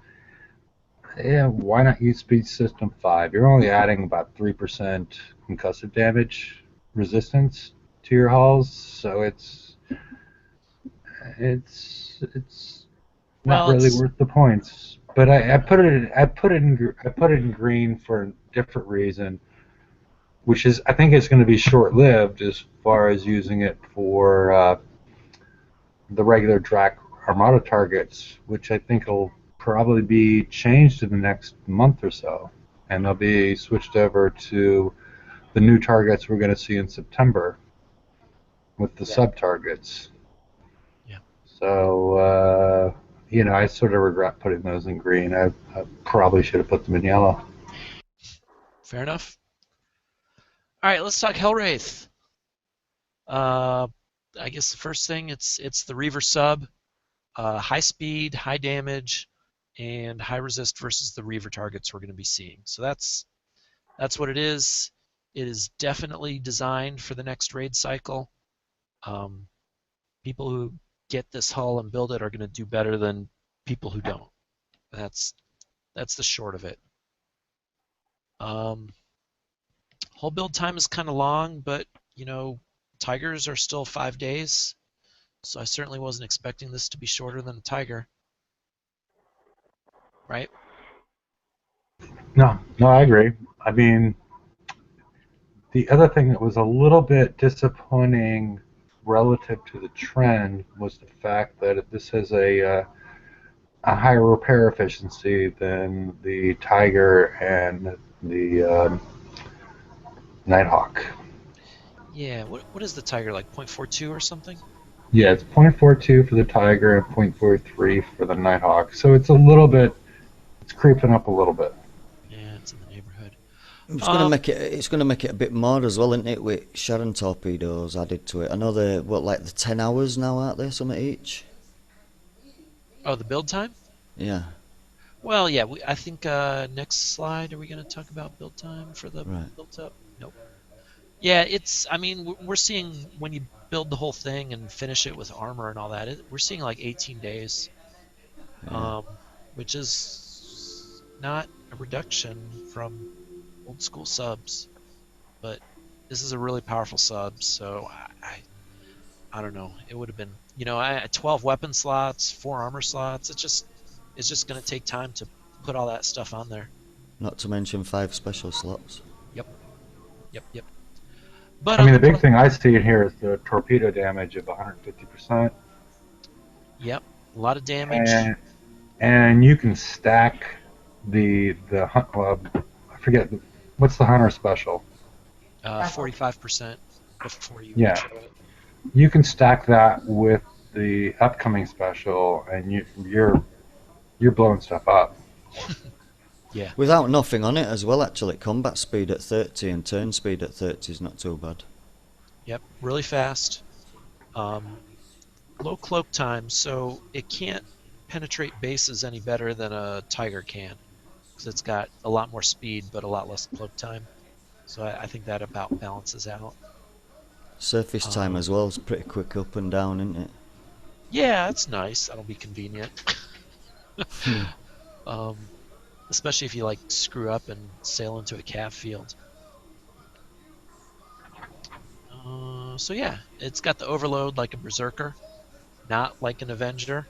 Yeah, why not use Speed System 5? You're only adding about 3% concussive damage resistance to your hulls, so it's not well, really it's worth the points. But I put it in green for a different reason, which is I think it's going to be short lived as far as using it for the regular Drac Armada targets, which I think will probably be changed in the next month or so, and they'll be switched over to the new targets we're going to see in September with the yeah, sub targets. yeah. So I sort of regret putting those in green. I probably should have put them in yellow. Fair enough. All right, let's talk Hellwraith. Uh, I guess the first thing, it's the Reaver sub, high speed, high damage, and high resist versus the Reaver targets we're going to be seeing. So that's what it is. It is definitely designed for the next raid cycle. Um, People who get this hull and build it are going to do better than people who don't. That's the short of it. Um, Whole build time is kind of long, but tigers are still 5 days, so I certainly wasn't expecting this to be shorter than a tiger, right? No, no, I agree. I mean, the other thing that was a little bit disappointing relative to the trend was the fact that this has a higher repair efficiency than the Tiger and the Nighthawk. Yeah. What is the tiger like? 0.42 or something? Yeah, it's 0.42 for the Tiger and 0.43 for the Nighthawk. So it's creeping up a little bit. Yeah, it's in the neighborhood. It's gonna Um, make it a bit more as well, isn't it? With Sharon torpedoes added to it. I know they're like the 10 hours now, aren't they? Something each. oh, the build time? Yeah. Well, yeah, I think next slide, are we going to talk about build time for the Right. built up? Nope. Yeah, I mean, we're seeing when you build the whole thing and finish it with armor and all that, we're seeing like 18 days, Yeah. um, which is not a reduction from old school subs, but this is a really powerful sub, so I don't know. It would have been, 12 weapon slots, 4 armor slots. It's just going to take time to put all that stuff on there. Not to mention 5 special slots. Yep, yep, yep. But I on mean, the the big plus, thing I see in here is the torpedo damage of 150%, yep, a lot of damage. and you can stack the I forget what's the hunter special. 45% before you Yeah, intro it. you can stack that with the upcoming special, and you're blowing stuff up. Yeah, Without nothing on it as well, actually. Combat speed at 30 and turn speed at 30 is not too bad. yep, really fast. Low cloak time, so it can't penetrate bases any better than a Tiger can, because it's got a lot more speed but a lot less cloak time. So I think that about balances out. Surface time Um, as well is pretty quick up and down, isn't it? yeah, that's nice. That'll be convenient. Yeah. um, Especially if you like screw up and sail into a calf field. So yeah, it's got the overload like a berserker, not like an avenger.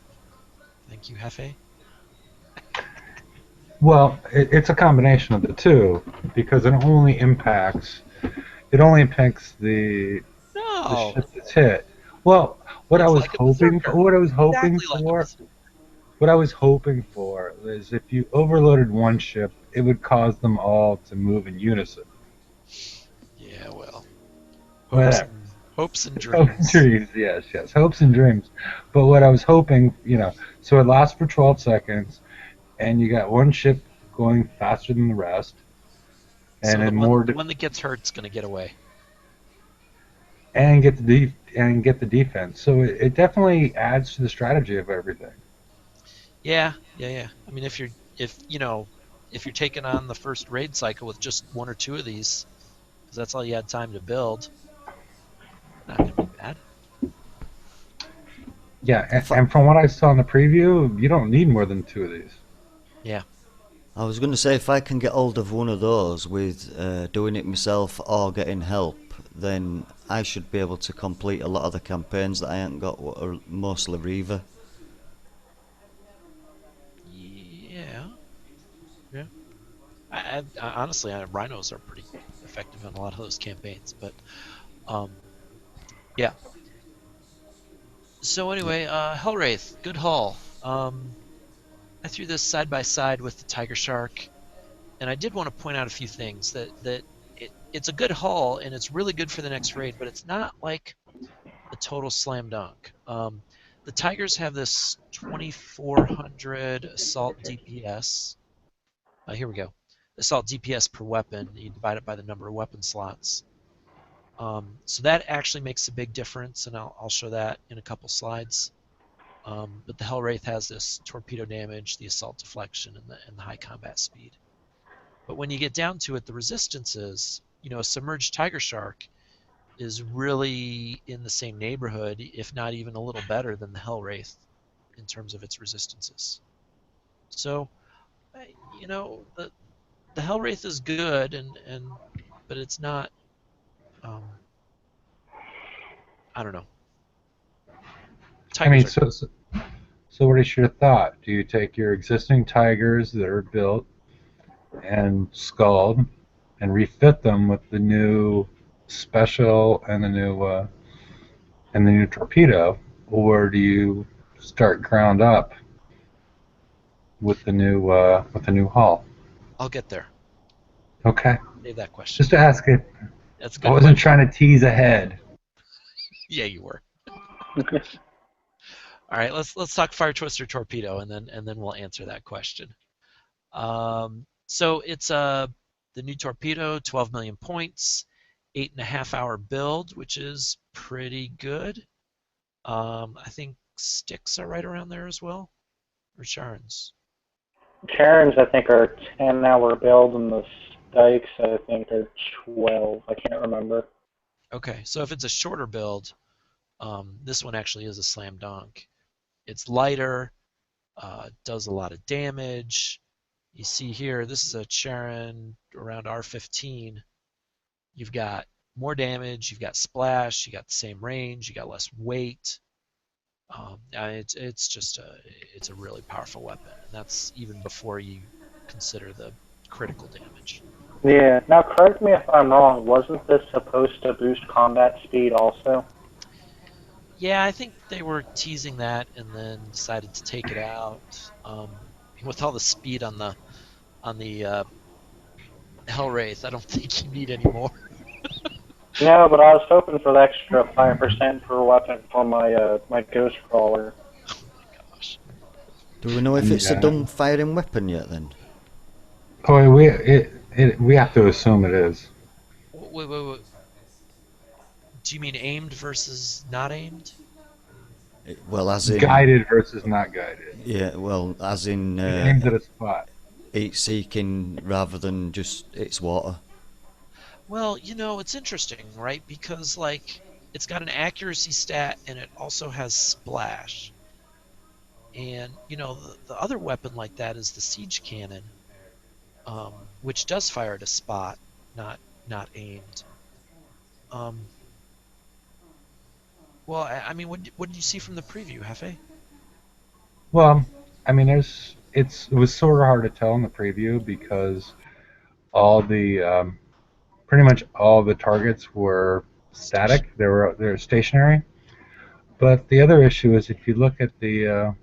Thank you, Hefe. Well, it's a combination of the two because it only impacts the No, ship that's hit. Well, what I it's was like a hoping for, berserker. Exactly like a berserker. what I was hoping for is if you overloaded one ship, it would cause them all to move in unison. Yeah, well, hopes Whatever. and hopes and Hopes and dreams. dreams, yes, yes, hopes and dreams. But what I was hoping, so it lasts for 12 seconds, and you got one ship going faster than the rest, and So the then one more, the one that gets hurt's gonna get away. and get the defense. So it definitely adds to the strategy of everything. Yeah, yeah, yeah. I mean, if you're taking on the first raid cycle with just one or two of these, because that's all you had time to build, not gonna be bad. Yeah, If I, and from what I saw in the preview, you don't need more than two of these. Yeah. I was going to say, if I can get hold of one of those with doing it myself or getting help, then I should be able to complete a lot of the campaigns that I ain't got, what are mostly Reaver. Yeah. Yeah. Honestly, rhinos are pretty effective in a lot of those campaigns, but um, yeah. So Yeah. anyway, Hellwraith, good haul. I threw this side by side with the Tiger Shark, and I did want to point out a few things that it's a good haul and it's really good for the next raid, but it's not like a total slam dunk. The Tigers have this 2400 assault DPS. Here we go. Assault DPS per weapon. You divide it by the number of weapon slots. So that actually makes a big difference, and I'll show that in a couple slides. But the Hellwraith has this torpedo damage, the assault deflection, and the high combat speed. But when you get down to it, the resistances, a submerged Tiger Shark is really in the same neighborhood, if not even a little better than the Hellwraith in terms of its resistances. So, the Hellwraith is good, and but it's not. Um, I don't know. I Tigers mean, are so what is your thought? Do you take your existing Tigers that are built and skulled and refit them with the new special and the new torpedo, or do you start ground up with the new hull? I'll get there. Okay, Save that question. just ask it. That's a I good wasn't question. trying to tease ahead. Yeah, you were. All right, let's talk Fire Twister Torpedo, and then we'll answer that question. So it's the new torpedo, 12 million points, 8.5 hour build, which is pretty good. I think sticks are right around there as well, or shards. Karens, I think, are 10-hour build, and the Dykes, I think, are 12. I can't remember. Okay, so if it's a shorter build, this one actually is a slam dunk. It's lighter, does a lot of damage. You see here, this is a Charon around R15. You've got more damage, you've got splash, you got the same range, you got less weight. It's a really powerful weapon, and that's even before you consider the critical damage. Yeah. Now, correct me if I'm wrong. Wasn't this supposed to boost combat speed also? Yeah, I think they were teasing that and then decided to take it out. With all the speed on the Hellwraith, I don't think you need any more. No, but I was hoping for the extra 5% per weapon for my Ghost Crawler. Oh my gosh. Do we know if it's a Yeah. dumb firing weapon yet then? Oh, we have to assume it is. Wait. Do you mean aimed versus not aimed? Well, as in, Guided versus not guided. yeah, well, as in It aims at a spot. heat seeking rather than just it's water. Well, it's interesting, right? Because like it's got an accuracy stat and it also has splash. And the other weapon like that is the siege cannon, which does fire at a spot, not aimed. Um, well, I mean, what did you see from the preview, Hefe? Well, I mean, it was sort of hard to tell in the preview because all the pretty much all the targets were Station. static. They're stationary. But the other issue is if you look at I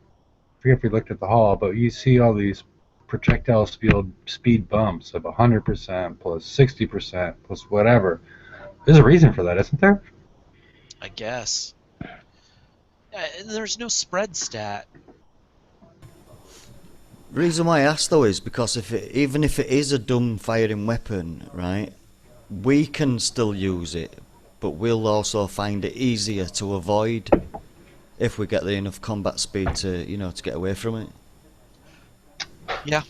forget if we looked at the hall, but you see all these projectile speed bumps of 100% plus 60% plus whatever. There's a reason for that, isn't there? I guess. There's no spread stat. The reason why I ask though is because even if it is a dumb firing weapon, right, we can still use it, but we'll also find it easier to avoid if we get the enough combat speed to get away from it. Yeah.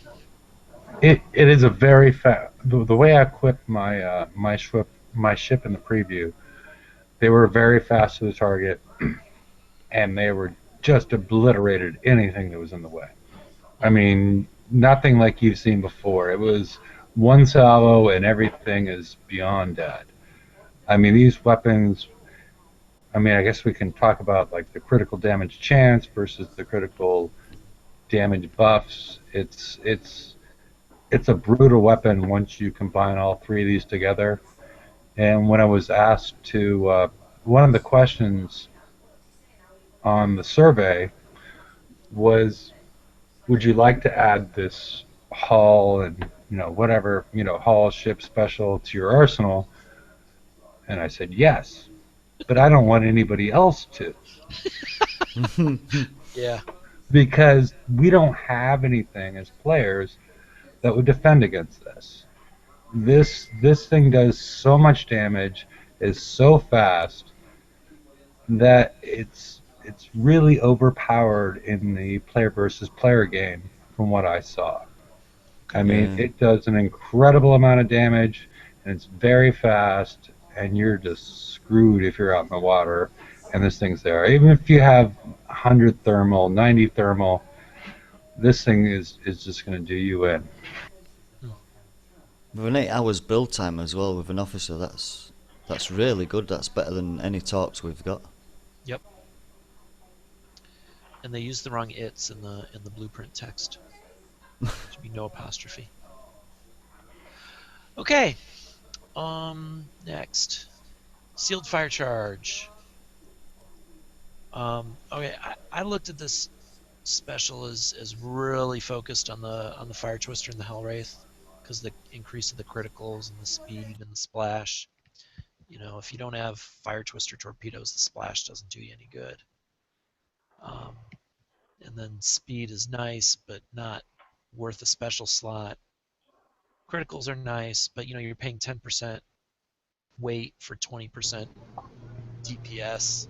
It is a very fast. The way I equipped my ship in the preview, they were very fast to the target, and they were just obliterated anything that was in the way. I mean, nothing like you've seen before. It was one salvo and everything is beyond dead. I mean, these weapons. I mean, I guess we can talk about like the critical damage chance versus the critical damage buffs. It's a brutal weapon once you combine all three of these together. And when I was asked one of the questions on the survey was, would you like to add this hull and whatever hull ship special to your arsenal? And I said yes, but I don't want anybody else to Yeah. because we don't have anything as players that would defend against this. This thing does so much damage, is so fast that it's really overpowered in the player versus player game from what I saw. I Okay. mean, Yeah. it does an incredible amount of damage and it's very fast and you're just screwed if you're out in the water and this thing's there. Even if you have 100 thermal, 90 thermal, this thing is just going to do you in. Hmm. With an 8 hours build time as well with an officer, that's really good. That's better than any talks we've got. Yep. And they used the wrong its in the blueprint text. There should be no apostrophe. Okay. Next, sealed fire charge. Okay, I looked at this special as really focused on the fire twister and the Hellwraith because the increase of the criticals and the speed and the splash. If you don't have fire twister torpedoes, the splash doesn't do you any good. Um, and then speed is nice, but not worth a special slot. Criticals are nice, but you're paying 10% weight for 20% DPS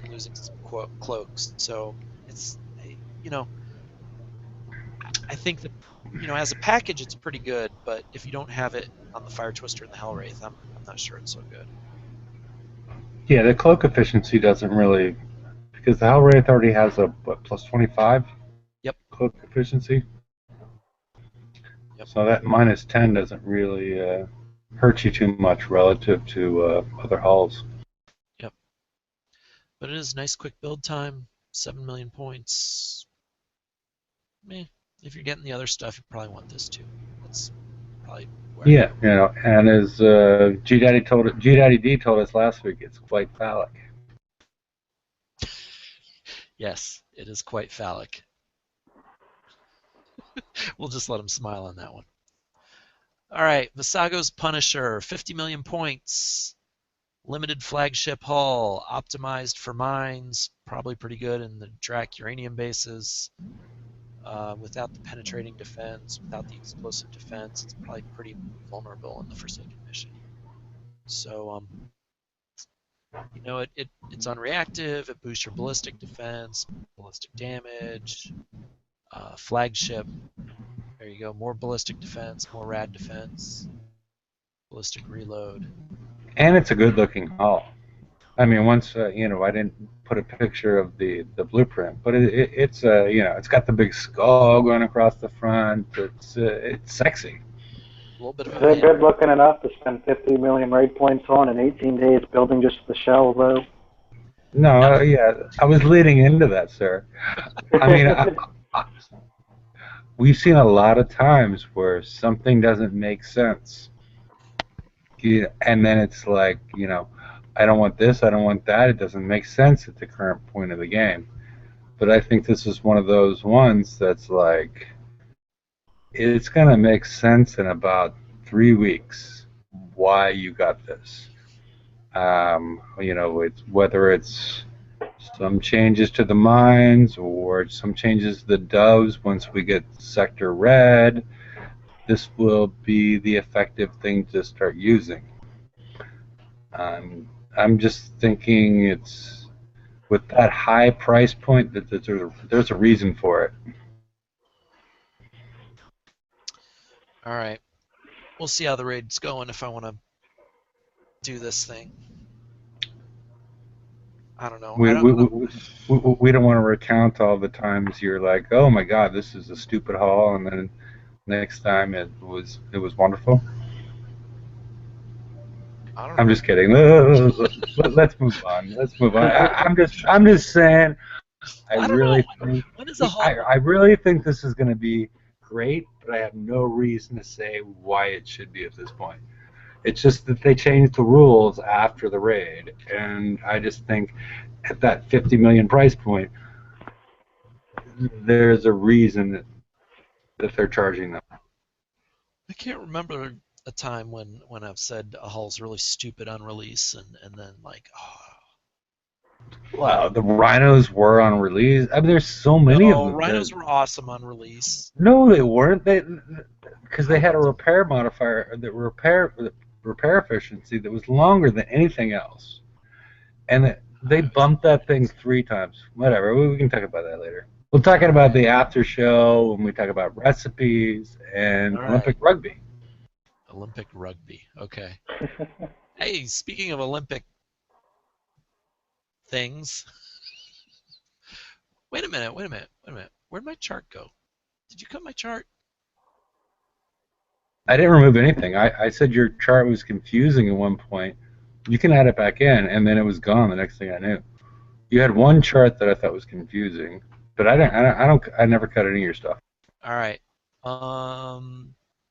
and losing some cloaks. So it's you know I think that, as a package, it's pretty good, but if you don't have it on the Fire Twister and the Hell Wraith, I'm not sure it's so good. Yeah, the cloak efficiency doesn't really, because the Hellwraith already has a plus 25 Yep. cloak efficiency. Yep. So that minus 10 doesn't really hurt you too much relative to other hulls. Yep. But it is nice quick build time, 7 million points. If you're getting the other stuff, you probably want this too. That's probably where. Yeah, and as G Daddy D told us last week, it's quite phallic. Yes, it is quite phallic. We'll just let him smile on that one. All right, Visago's Punisher, 50 million points. Limited flagship hull, optimized for mines, probably pretty good in the Drac uranium bases. Without the penetrating defense, without the explosive defense, it's probably pretty vulnerable in the Forsaken mission. So, it's unreactive. It boosts your ballistic defense, ballistic damage, flagship. There you go. More ballistic defense, more rad defense, ballistic reload. And it's a good-looking hull. I mean, once I didn't put a picture of the blueprint, but it's it's got the big skull going across the front. It's sexy. A little bit of Is a it good looking enough to spend 50 million raid points on in 18 days building just the shell, though? No, yeah, I was leading into that, sir. I mean, we've seen a lot of times where something doesn't make sense, and then it's like, I don't want this, I don't want that. It doesn't make sense at the current point of the game. But I think this is one of those ones that's like, it's going to make sense in about 3 weeks why you got this. Whether it's some changes to the mines or some changes to the doves once we get sector red, this will be the effective thing to start using. I'm just thinking it's with that high price point that there's a reason for it. All right. We'll see how the raid's going if I want to do this thing. I don't know. We don't want to recount all the times you're like, oh my god, this is a stupid haul, and then next time it was wonderful. I don't I'm know. just kidding. Let's move on. Let's move on. I'm just saying. I really think when is the haul? I really think this is going to be great, but I have no reason to say why it should be at this point. It's just that they changed the rules after the raid, and I just think at that 50 million price point, there's a reason that they're charging them. I can't remember a time when I've said a hull's really stupid on release and then like, Wow, the rhinos were on release. I mean, there's so many of them. Rhinos were awesome on release. No, they weren't. Because they had a repair modifier, the repair efficiency that was longer than anything else, and they bumped that thing 3 times. Whatever, we can talk about that later. We'll talk about the after show when we talk about recipes and Olympic rugby. Olympic rugby, okay. Hey, speaking of Olympic things, wait a minute. Where'd my chart go? Did you cut my chart? I didn't remove anything. I said your chart was confusing at one point. You can add it back in, and then it was gone the next thing I knew. You had one chart that I thought was confusing, but I never cut any of your stuff. All right.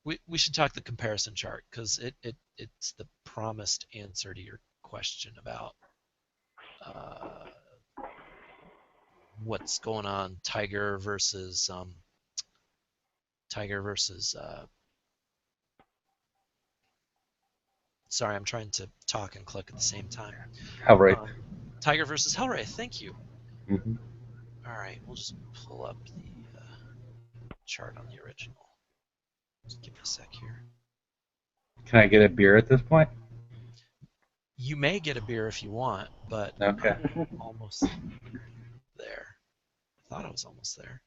We should talk the comparison chart because it's the promised answer to your question about what's going on Tiger versus sorry, I'm trying to talk and click at the same time. Hellwraith. Tiger versus Hellwraith. Thank you. Mm-hmm. All right, we'll just pull up the chart on the original. Just give me a sec here. Can I get a beer at this point? You may get a beer if you want, but okay. I'm almost there. I thought I was almost there.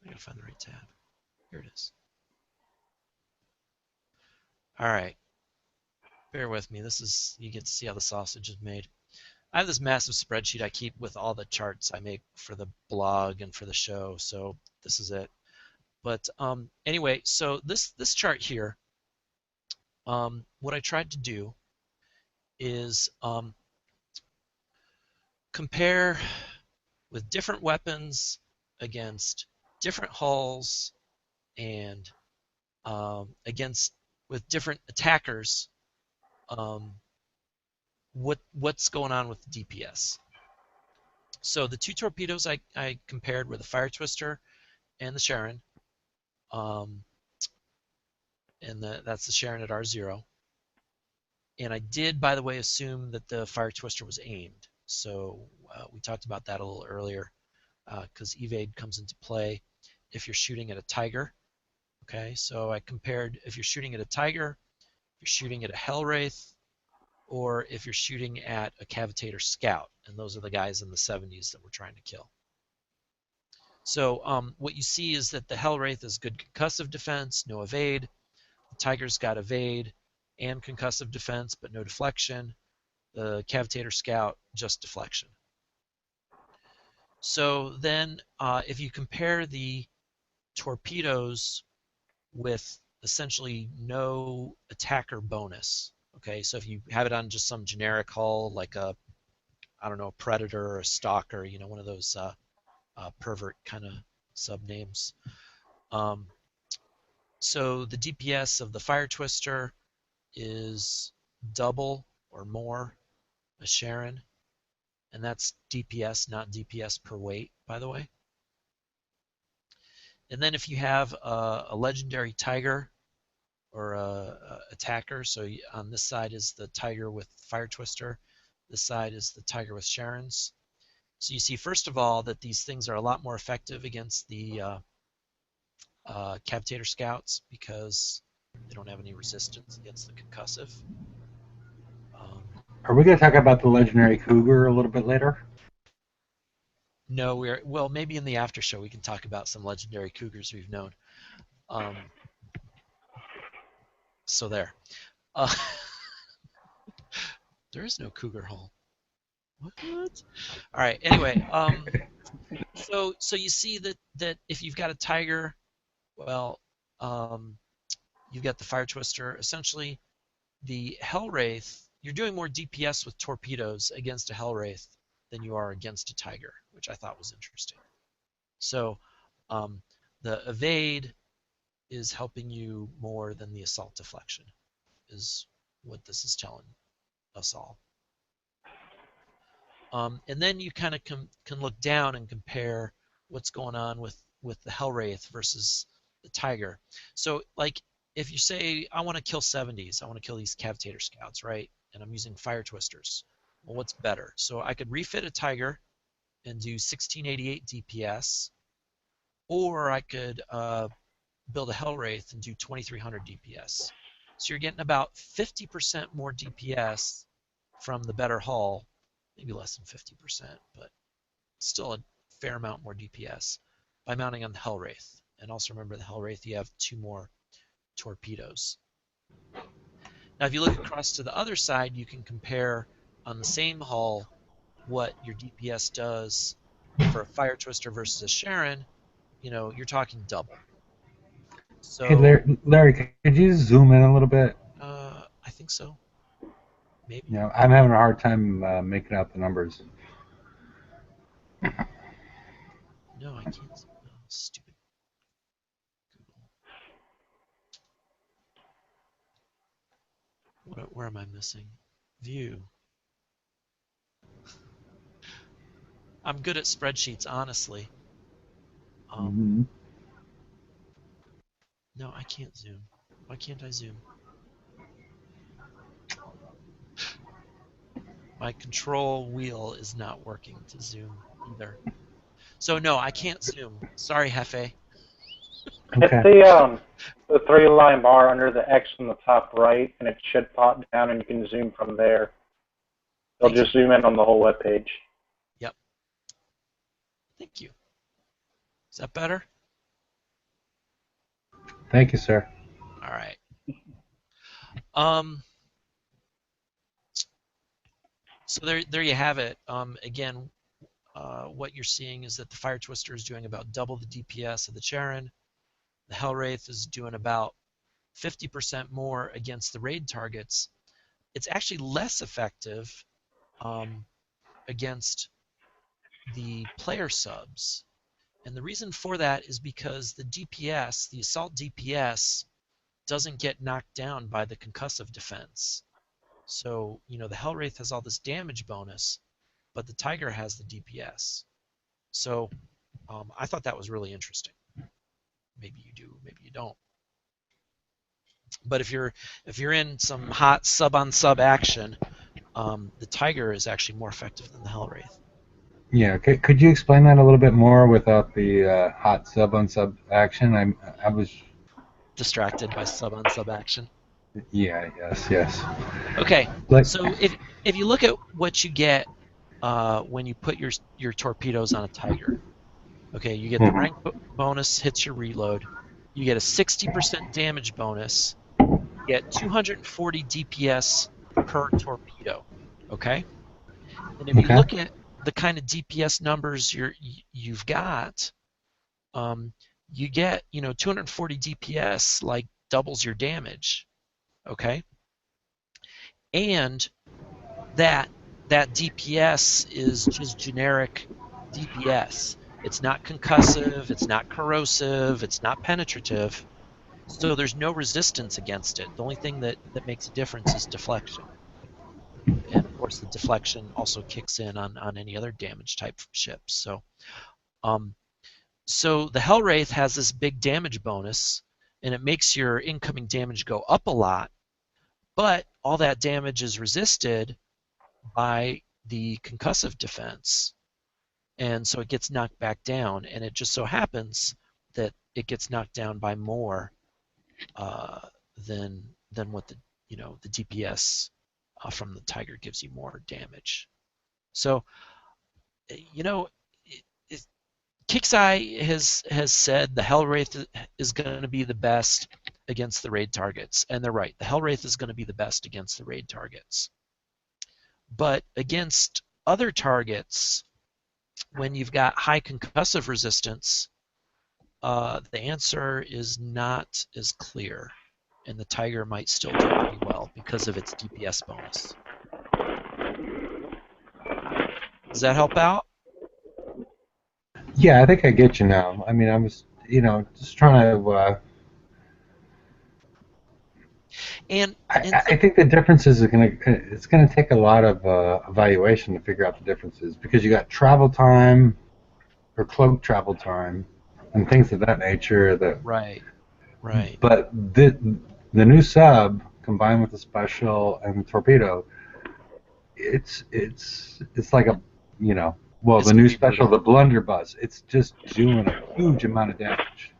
I gotta find the right tab. Here it is. All right. Bear with me. This is, you get to see how the sausage is made. I have this massive spreadsheet I keep with all the charts I make for the blog and for the show. So this is it. But anyway, so this chart here, what I tried to do is compare with different weapons against different hulls and against with different attackers, what's going on with the DPS. So the two torpedoes I compared were the Fire Twister and the Sharon, and that's the Sharon at R0. And I did, by the way, assume that the Fire Twister was aimed. So we talked about that a little earlier, because evade comes into play if you're shooting at a Tiger. Okay, so I compared if you're shooting at a Tiger, if you're shooting at a Hellwraith, or if you're shooting at a Cavitator Scout, and those are the guys in the 70s that we're trying to kill. So what you see is that the Hellwraith is good concussive defense, no evade. The Tiger's got evade and concussive defense, but no deflection. The Cavitator Scout, just deflection. So then if you compare the torpedoes with essentially no attacker bonus, okay, so if you have it on just some generic hull like a, I don't know, a Predator or a Stalker, you know, one of those pervert kind of sub-names. So the DPS of the Fire Twister is double or more a Sharon, and that's DPS, not DPS per weight, by the way. And then if you have a legendary Tiger or a attacker, so on this side is the Tiger with Fire Twister, this side is the Tiger with Sharons. So you see, first of all, that these things are a lot more effective against the Cavitator Scouts because they don't have any resistance against the concussive. Are we going to talk about the legendary Cougar a little bit later? No, well, maybe in the after show we can talk about some legendary Cougars we've known. So there. There is no Cougar hull. What? All right. Anyway, so you see that if you've got a Tiger, well, you've got the Fire Twister. Essentially, the Hellwraith, you're doing more DPS with torpedoes against a Hellwraith than you are against a Tiger, which I thought was interesting. So the evade is helping you more than the assault deflection, is what this is telling us all. And then you kind of can look down and compare what's going on with the Hellwraith versus the Tiger. So like if you say, I want to kill 70s, I want to kill these Cavitator Scouts, right? And I'm using Fire Twisters. Well, what's better? So I could refit a Tiger and do 1688 DPS, or I could build a Hellwraith and do 2300 DPS. So you're getting about 50% more DPS from the better hull, maybe less than 50%, but still a fair amount more DPS by mounting on the Hellwraith. And also remember the Hellwraith, you have 2 more torpedoes. Now if you look across to the other side, you can compare on the same hull what your DPS does for a Fire Twister versus a Sharon. You know, you're talking double. So, hey, Larry, could you zoom in a little bit? I think so. Maybe. You know, I'm having a hard time making out the numbers. No, I can't. Oh, stupid Google. Where am I missing? View. I'm good at spreadsheets, honestly. No, I can't zoom. Why can't I zoom? My control wheel is not working to zoom either. So no, I can't zoom. Sorry, Hefe. Hit the 3-line bar under the X on the top right, and it should pop down, and you can zoom from there. It'll just zoom in on the whole web page. Yep. Thank you. Is that better? Thank you, sir. All right. Um, so there you have it. Again, what you're seeing is that the Fire Twister is doing about double the DPS of the Charon. The Hellwraith is doing about 50% more against the raid targets. It's actually less effective against the player subs. And the reason for that is because the DPS, the assault DPS, doesn't get knocked down by the concussive defense. So, the Hellwraith has all this damage bonus, but the Tiger has the DPS. So, I thought that was really interesting. Maybe you do, maybe you don't. But if you're in some hot sub on sub action, the Tiger is actually more effective than the Hellwraith. Yeah, could you explain that a little bit more without the hot sub on sub action? I was Distracted by sub on sub action. Yeah, yes. Okay, Like, so if you look at what you get when you put your torpedoes on a Tiger, okay, you get the rank bonus hits your reload, you get a 60% damage bonus, you get 240 DPS per torpedo, okay? And if you okay, look at the kind of DPS numbers you've got, you get 240 DPS like doubles your damage, okay? And that DPS is just generic DPS. It's not concussive, it's not corrosive, it's not penetrative. So there's no resistance against it. The only thing that makes a difference is deflection. And of course the deflection also kicks in on any other damage type ships. So the Hellwraith has this big damage bonus, and it makes your incoming damage go up a lot, but all that damage is resisted by the concussive defense, and so it gets knocked back down, and it just so happens that it gets knocked down by more than what the DPS from the Tiger gives you more damage. So Kixeye has said the Hellwraith is going to be the best against the raid targets, and they're right. The Hellwraith is going to be the best against the raid targets. But against other targets, when you've got high concussive resistance, the answer is not as clear, and the Tiger might still do pretty well because of its DPS bonus. Does that help out? yeah, I think I get you now. I mean, I was, just trying to. I think the differences are it's gonna take a lot of evaluation to figure out the differences, because you got travel time or cloak travel time and things of that nature. Right. But the new sub combined with the special and the torpedo, it's like a It's the new special, brutal. the blunderbuss. It's just doing a huge amount of damage.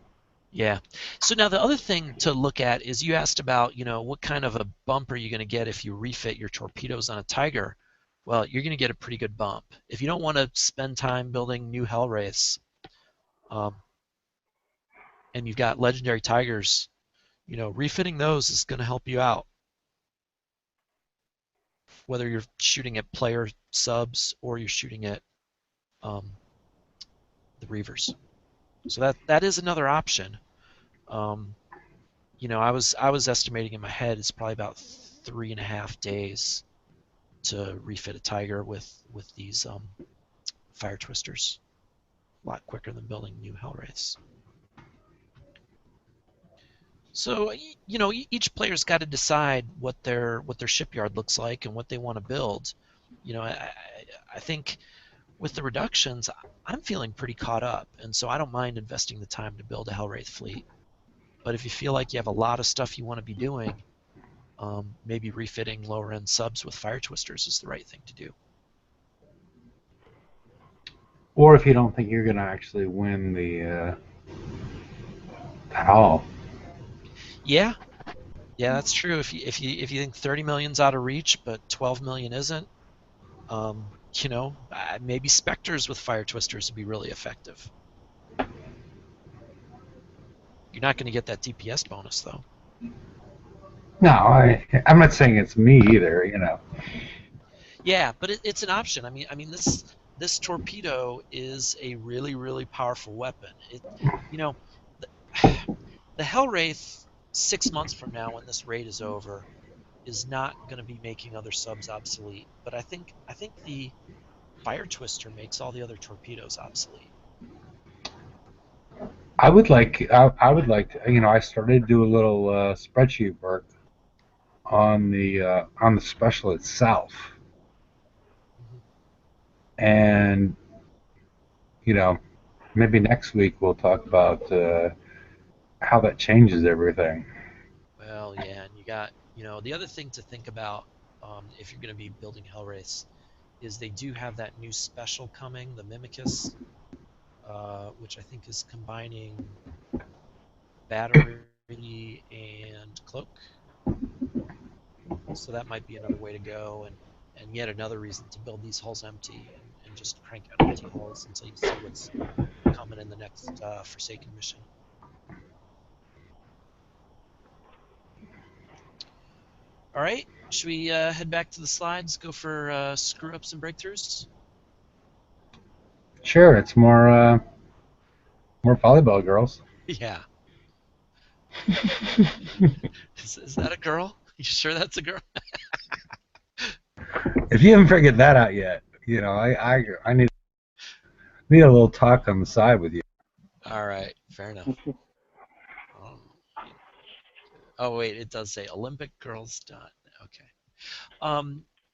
Yeah. So now the other thing to look at is you asked about, what kind of a bump are you going to get if you refit your torpedoes on a Tiger? Well, you're going to get a pretty good bump. If you don't want to spend time building new Hellwraiths, and you've got legendary Tigers, refitting those is going to help you out. Whether you're shooting at player subs or you're shooting at the Reavers. So that is another option. I was estimating in my head it's probably about 3.5 days to refit a Tiger with these Fire Twisters. A lot quicker than building new Hellwraiths. So each player's got to decide what their shipyard looks like and what they want to build. I think with the reductions, I'm feeling pretty caught up, and so I don't mind investing the time to build a Hellwraith fleet. But if you feel like you have a lot of stuff you want to be doing, maybe refitting lower end subs with Fire Twisters is the right thing to do. Or if you don't think you're going to actually win the haul. Yeah, that's true. If you think 30 million's out of reach, but 12 million isn't, maybe Spectres with Fire Twisters would be really effective. You're not going to get that DPS bonus though. No, I'm not saying it's me either. Yeah, but it's an option. I mean this torpedo is a really really powerful weapon. You know, the Hell Wraith 6 months from now when this raid is over is not going to be making other subs obsolete. But I think the Fire Twister makes all the other torpedoes obsolete. I would like to, I started to do a little spreadsheet work on the special itself, Mm-hmm. and maybe next week we'll talk about how that changes everything. Well, yeah, and you got, the other thing to think about if you're going to be building Hellwraiths is they do have that new special coming, the Mimicus, which I think is combining battery and cloak. So that might be another way to go, and yet another reason to build these hulls empty and just crank out empty hulls until you see what's coming in the next Forsaken mission. All right, should we head back to the slides, go for screw-ups and breakthroughs? Sure, it's more volleyball girls. Yeah. Is that a girl? You sure that's a girl? If you haven't figured that out yet, I need a little talk on the side with you. All right, fair enough. Oh wait, it does say Olympic girls done. Okay.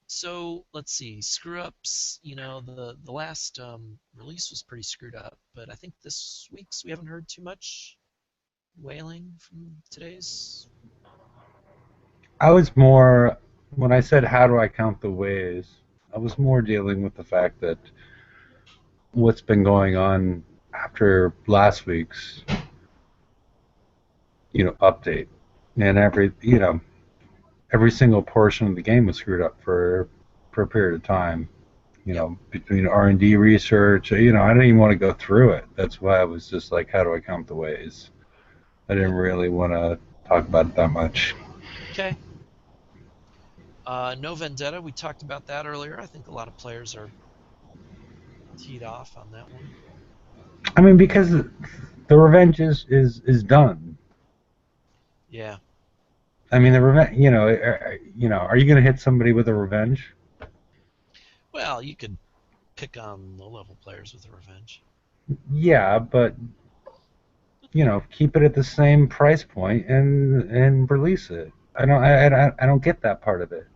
So let's see, screw ups. The last release was pretty screwed up, but I think this week's we haven't heard too much wailing from today's. I was more, when I said how do I count the ways, I was more dealing with the fact that what's been going on after last week's update, and every single portion of the game was screwed up for a period of time. Between R&D research, I didn't even want to go through it. That's why I was just like, how do I count the ways? I didn't really want to talk about it that much. Okay. No Vendetta, we talked about that earlier. I think a lot of players are teed off on that one. I mean, because the revenge is done. Yeah. I mean, the revenge. Are you going to hit somebody with a revenge? Well, you could pick on low-level players with a revenge. Yeah, but keep it at the same price point and release it. I don't get that part of it.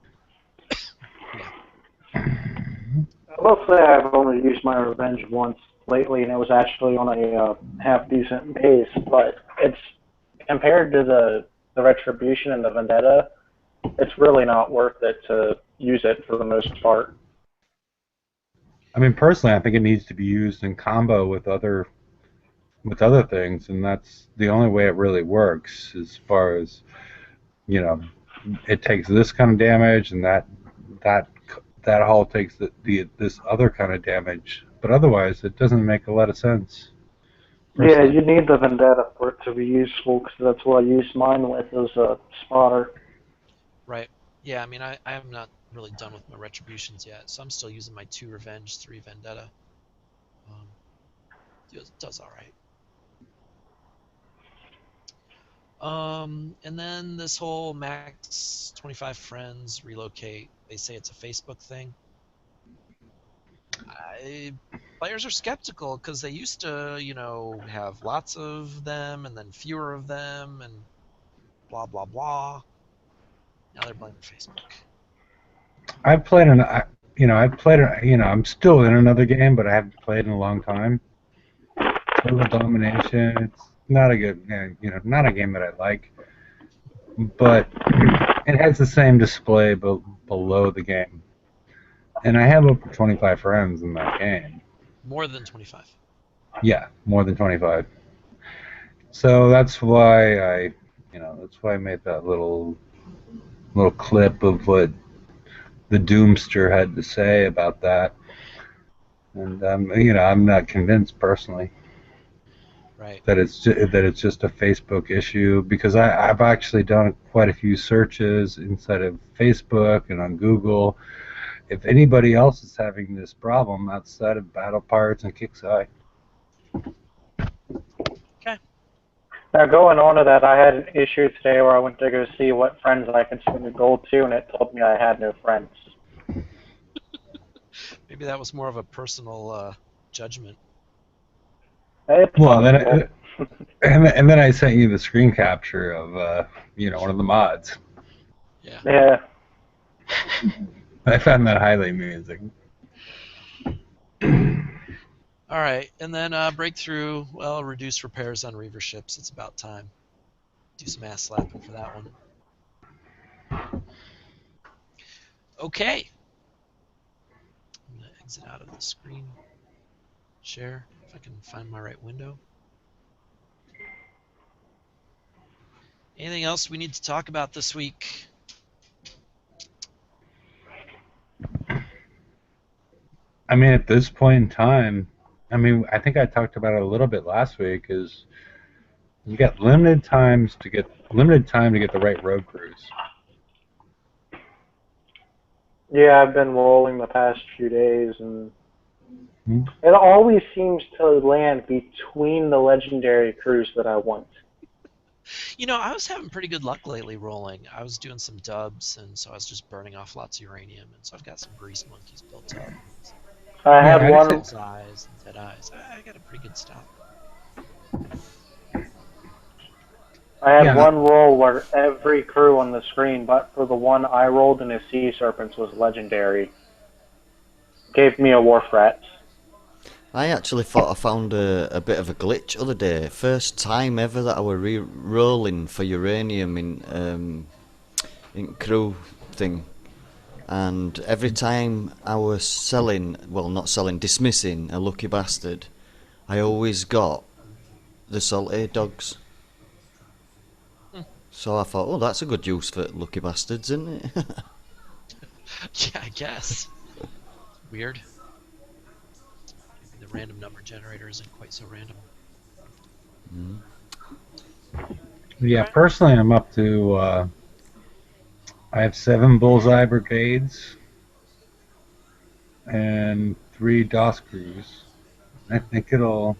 Yeah. I will say I've only used my revenge once lately, and it was actually on a half decent base. But it's compared to the retribution and the vendetta, it's really not worth it to use it for the most part. I mean, personally, I think it needs to be used in combo with other things, and that's the only way it really works. As far as it takes this kind of damage, and that hull takes this other kind of damage. But otherwise, it doesn't make a lot of sense. Personally. Yeah, you need the vendetta for it to be useful, because that's what I used mine with as a spotter. Right. Yeah, I mean, I am not really done with my retributions yet, so I'm still using my 2 revenge, 3 vendetta. It does all right. And then this whole max 25 friends relocate. They say it's a Facebook thing. Players are skeptical because they used to, have lots of them and then fewer of them and blah blah blah. Now they're blaming Facebook. I'm still in another game, but I haven't played in a long time. Total Domination. It's not a good, not a game that I like, but it has the same display below the game, and I have over 25 friends in that game. More than 25. Yeah, more than 25. So that's why I made that little clip of what the Doomster had to say about that, and I'm not convinced personally. Right. that it's just a Facebook issue, because I've actually done quite a few searches inside of Facebook and on Google. If anybody else is having this problem outside of Battle Pirates and Kixeye. Okay. Now, going on to that, I had an issue today where I went to go see what friends I could send the gold to, and it told me I had no friends. Maybe that was more of a personal judgment. It's Well, possible. and then I sent you the screen capture of one of the mods. Yeah. Yeah. I found that highly amusing. All right, and then breakthrough. Well, reduce repairs on Reaver ships. It's about time. Do some ass slapping for that one. Okay. I'm gonna exit out of the screen share if I can find my right window. Anything else we need to talk about this week? I mean, at this point in time, I think I talked about it a little bit last week. Is you got limited time to get the right road crews. Yeah, I've been rolling the past few days, and Hmm? it always seems to land between the legendary crews that I want. You know, I was having pretty good luck lately rolling. I was doing some dubs, and so I was just burning off lots of uranium, and so I've got some grease monkeys built up. I Yeah, had I just one. Bullseyes and dead eyes. I got a pretty good stock. I had yeah. one roll where every crew on the screen, but for the one I rolled in his sea serpents, was legendary. Gave me a wharf rat. I actually thought I found a bit of a glitch other day. First time ever that I were rolling for uranium in crew thing, and every time I was dismissing a lucky bastard, I always got the salty dogs. So I thought, oh, that's a good use for lucky bastards, isn't it? Yeah, I guess. Weird. Maybe the random number generator isn't quite so random. Yeah, All right. personally, I'm up to. I have 7 bullseye brigades and 3 DOS crews. I think it'll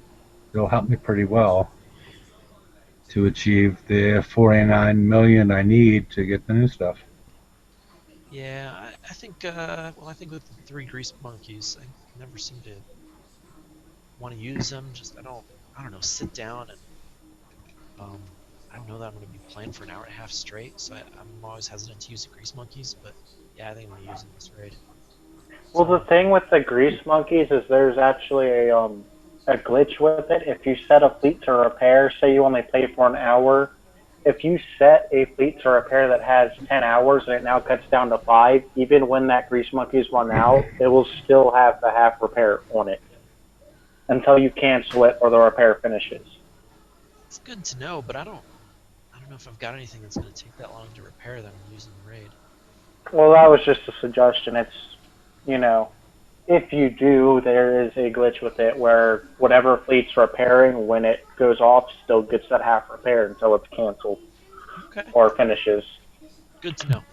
help me pretty well to achieve the 49 million I need to get the new stuff. Yeah, I think. Well, I think with the 3 grease monkeys, I never seem to want to use them. Just I don't know. Sit down and I don't know that I'm going to be playing for an hour and a half straight. So I'm always hesitant to use the grease monkeys. But yeah, I think I'm going to use them this raid. Well, the So thing with the grease monkeys is there's actually a glitch with it. If you set a fleet to repair, say you only play for an hour, if you set a fleet to repair that has 10 hours and it now cuts down to 5, even when that grease monkey's run out, it will still have the half repair on it until you cancel it or the repair finishes. it's good to know, but I don't know if I've got anything that's going to take that long to repair that I'm using the raid. Well, that was just a suggestion. It's, you know, if you do, there is a glitch with it where whatever fleet's repairing, when it goes off, still gets that half repaired until it's canceled Okay, or finishes. good to know.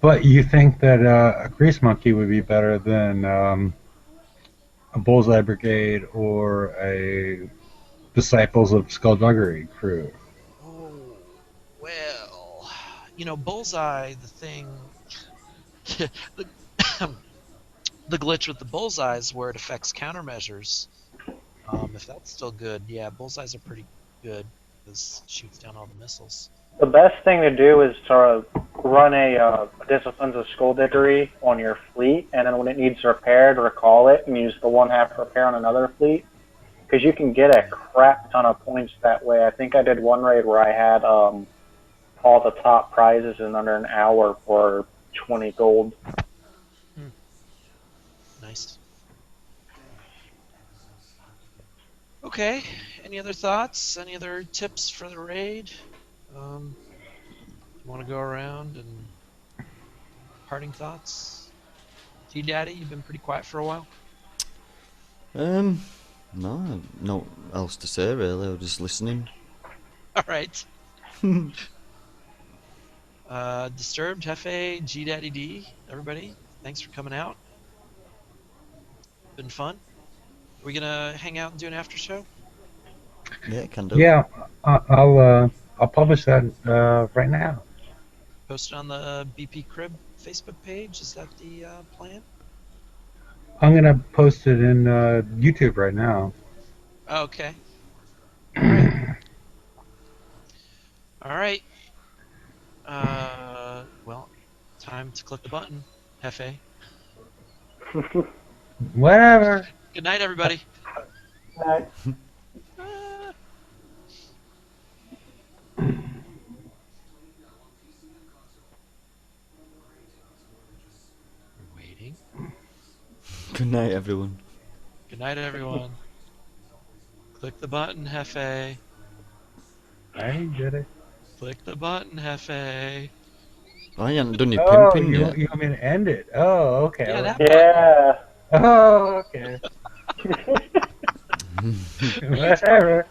But you think that a grease monkey would be better than a bullseye brigade or a disciples of skullduggery crew? Oh, well, you know, Bullseye, the thing, the, the glitch with the Bullseye is where it affects countermeasures. If that's still good, yeah, Bullseyes are pretty good. This shoots down all the missiles. The best thing to do is to run a Disciplines of Skullduggery on your fleet, and then when it needs repaired, recall it and use the one half repair on another fleet. Because you can get a crap ton of points that way. I think I did one raid where I had all the top prizes in under an hour for 20 gold. Nice. Okay, any other thoughts? Any other tips for the raid? You want to go around and parting thoughts? T Daddy, you've been pretty quiet for a while. Um, No, no else to say really. I'm just listening. All right. Disturbed, Hefe, G Daddy D, everybody, thanks for coming out. Been fun. Are we gonna hang out and do an after show? Yeah, can do. Yeah, I'll publish that right now. Post it on the BP Crib Facebook page. Is that the plan? I'm gonna post it in YouTube right now. Oh, okay. All right. All right. Well, time to click the button, Hefe. Whatever. Good night, everybody. Right. Ah. We're waiting. Good night, everyone. Good night, everyone. Click the button, Hefe. I did it. Click the button, Hefe. Oh, you haven't done your Oh, pimping you yet. want me to end it? Oh, okay. Yeah, that Yeah. Oh, okay. Whatever.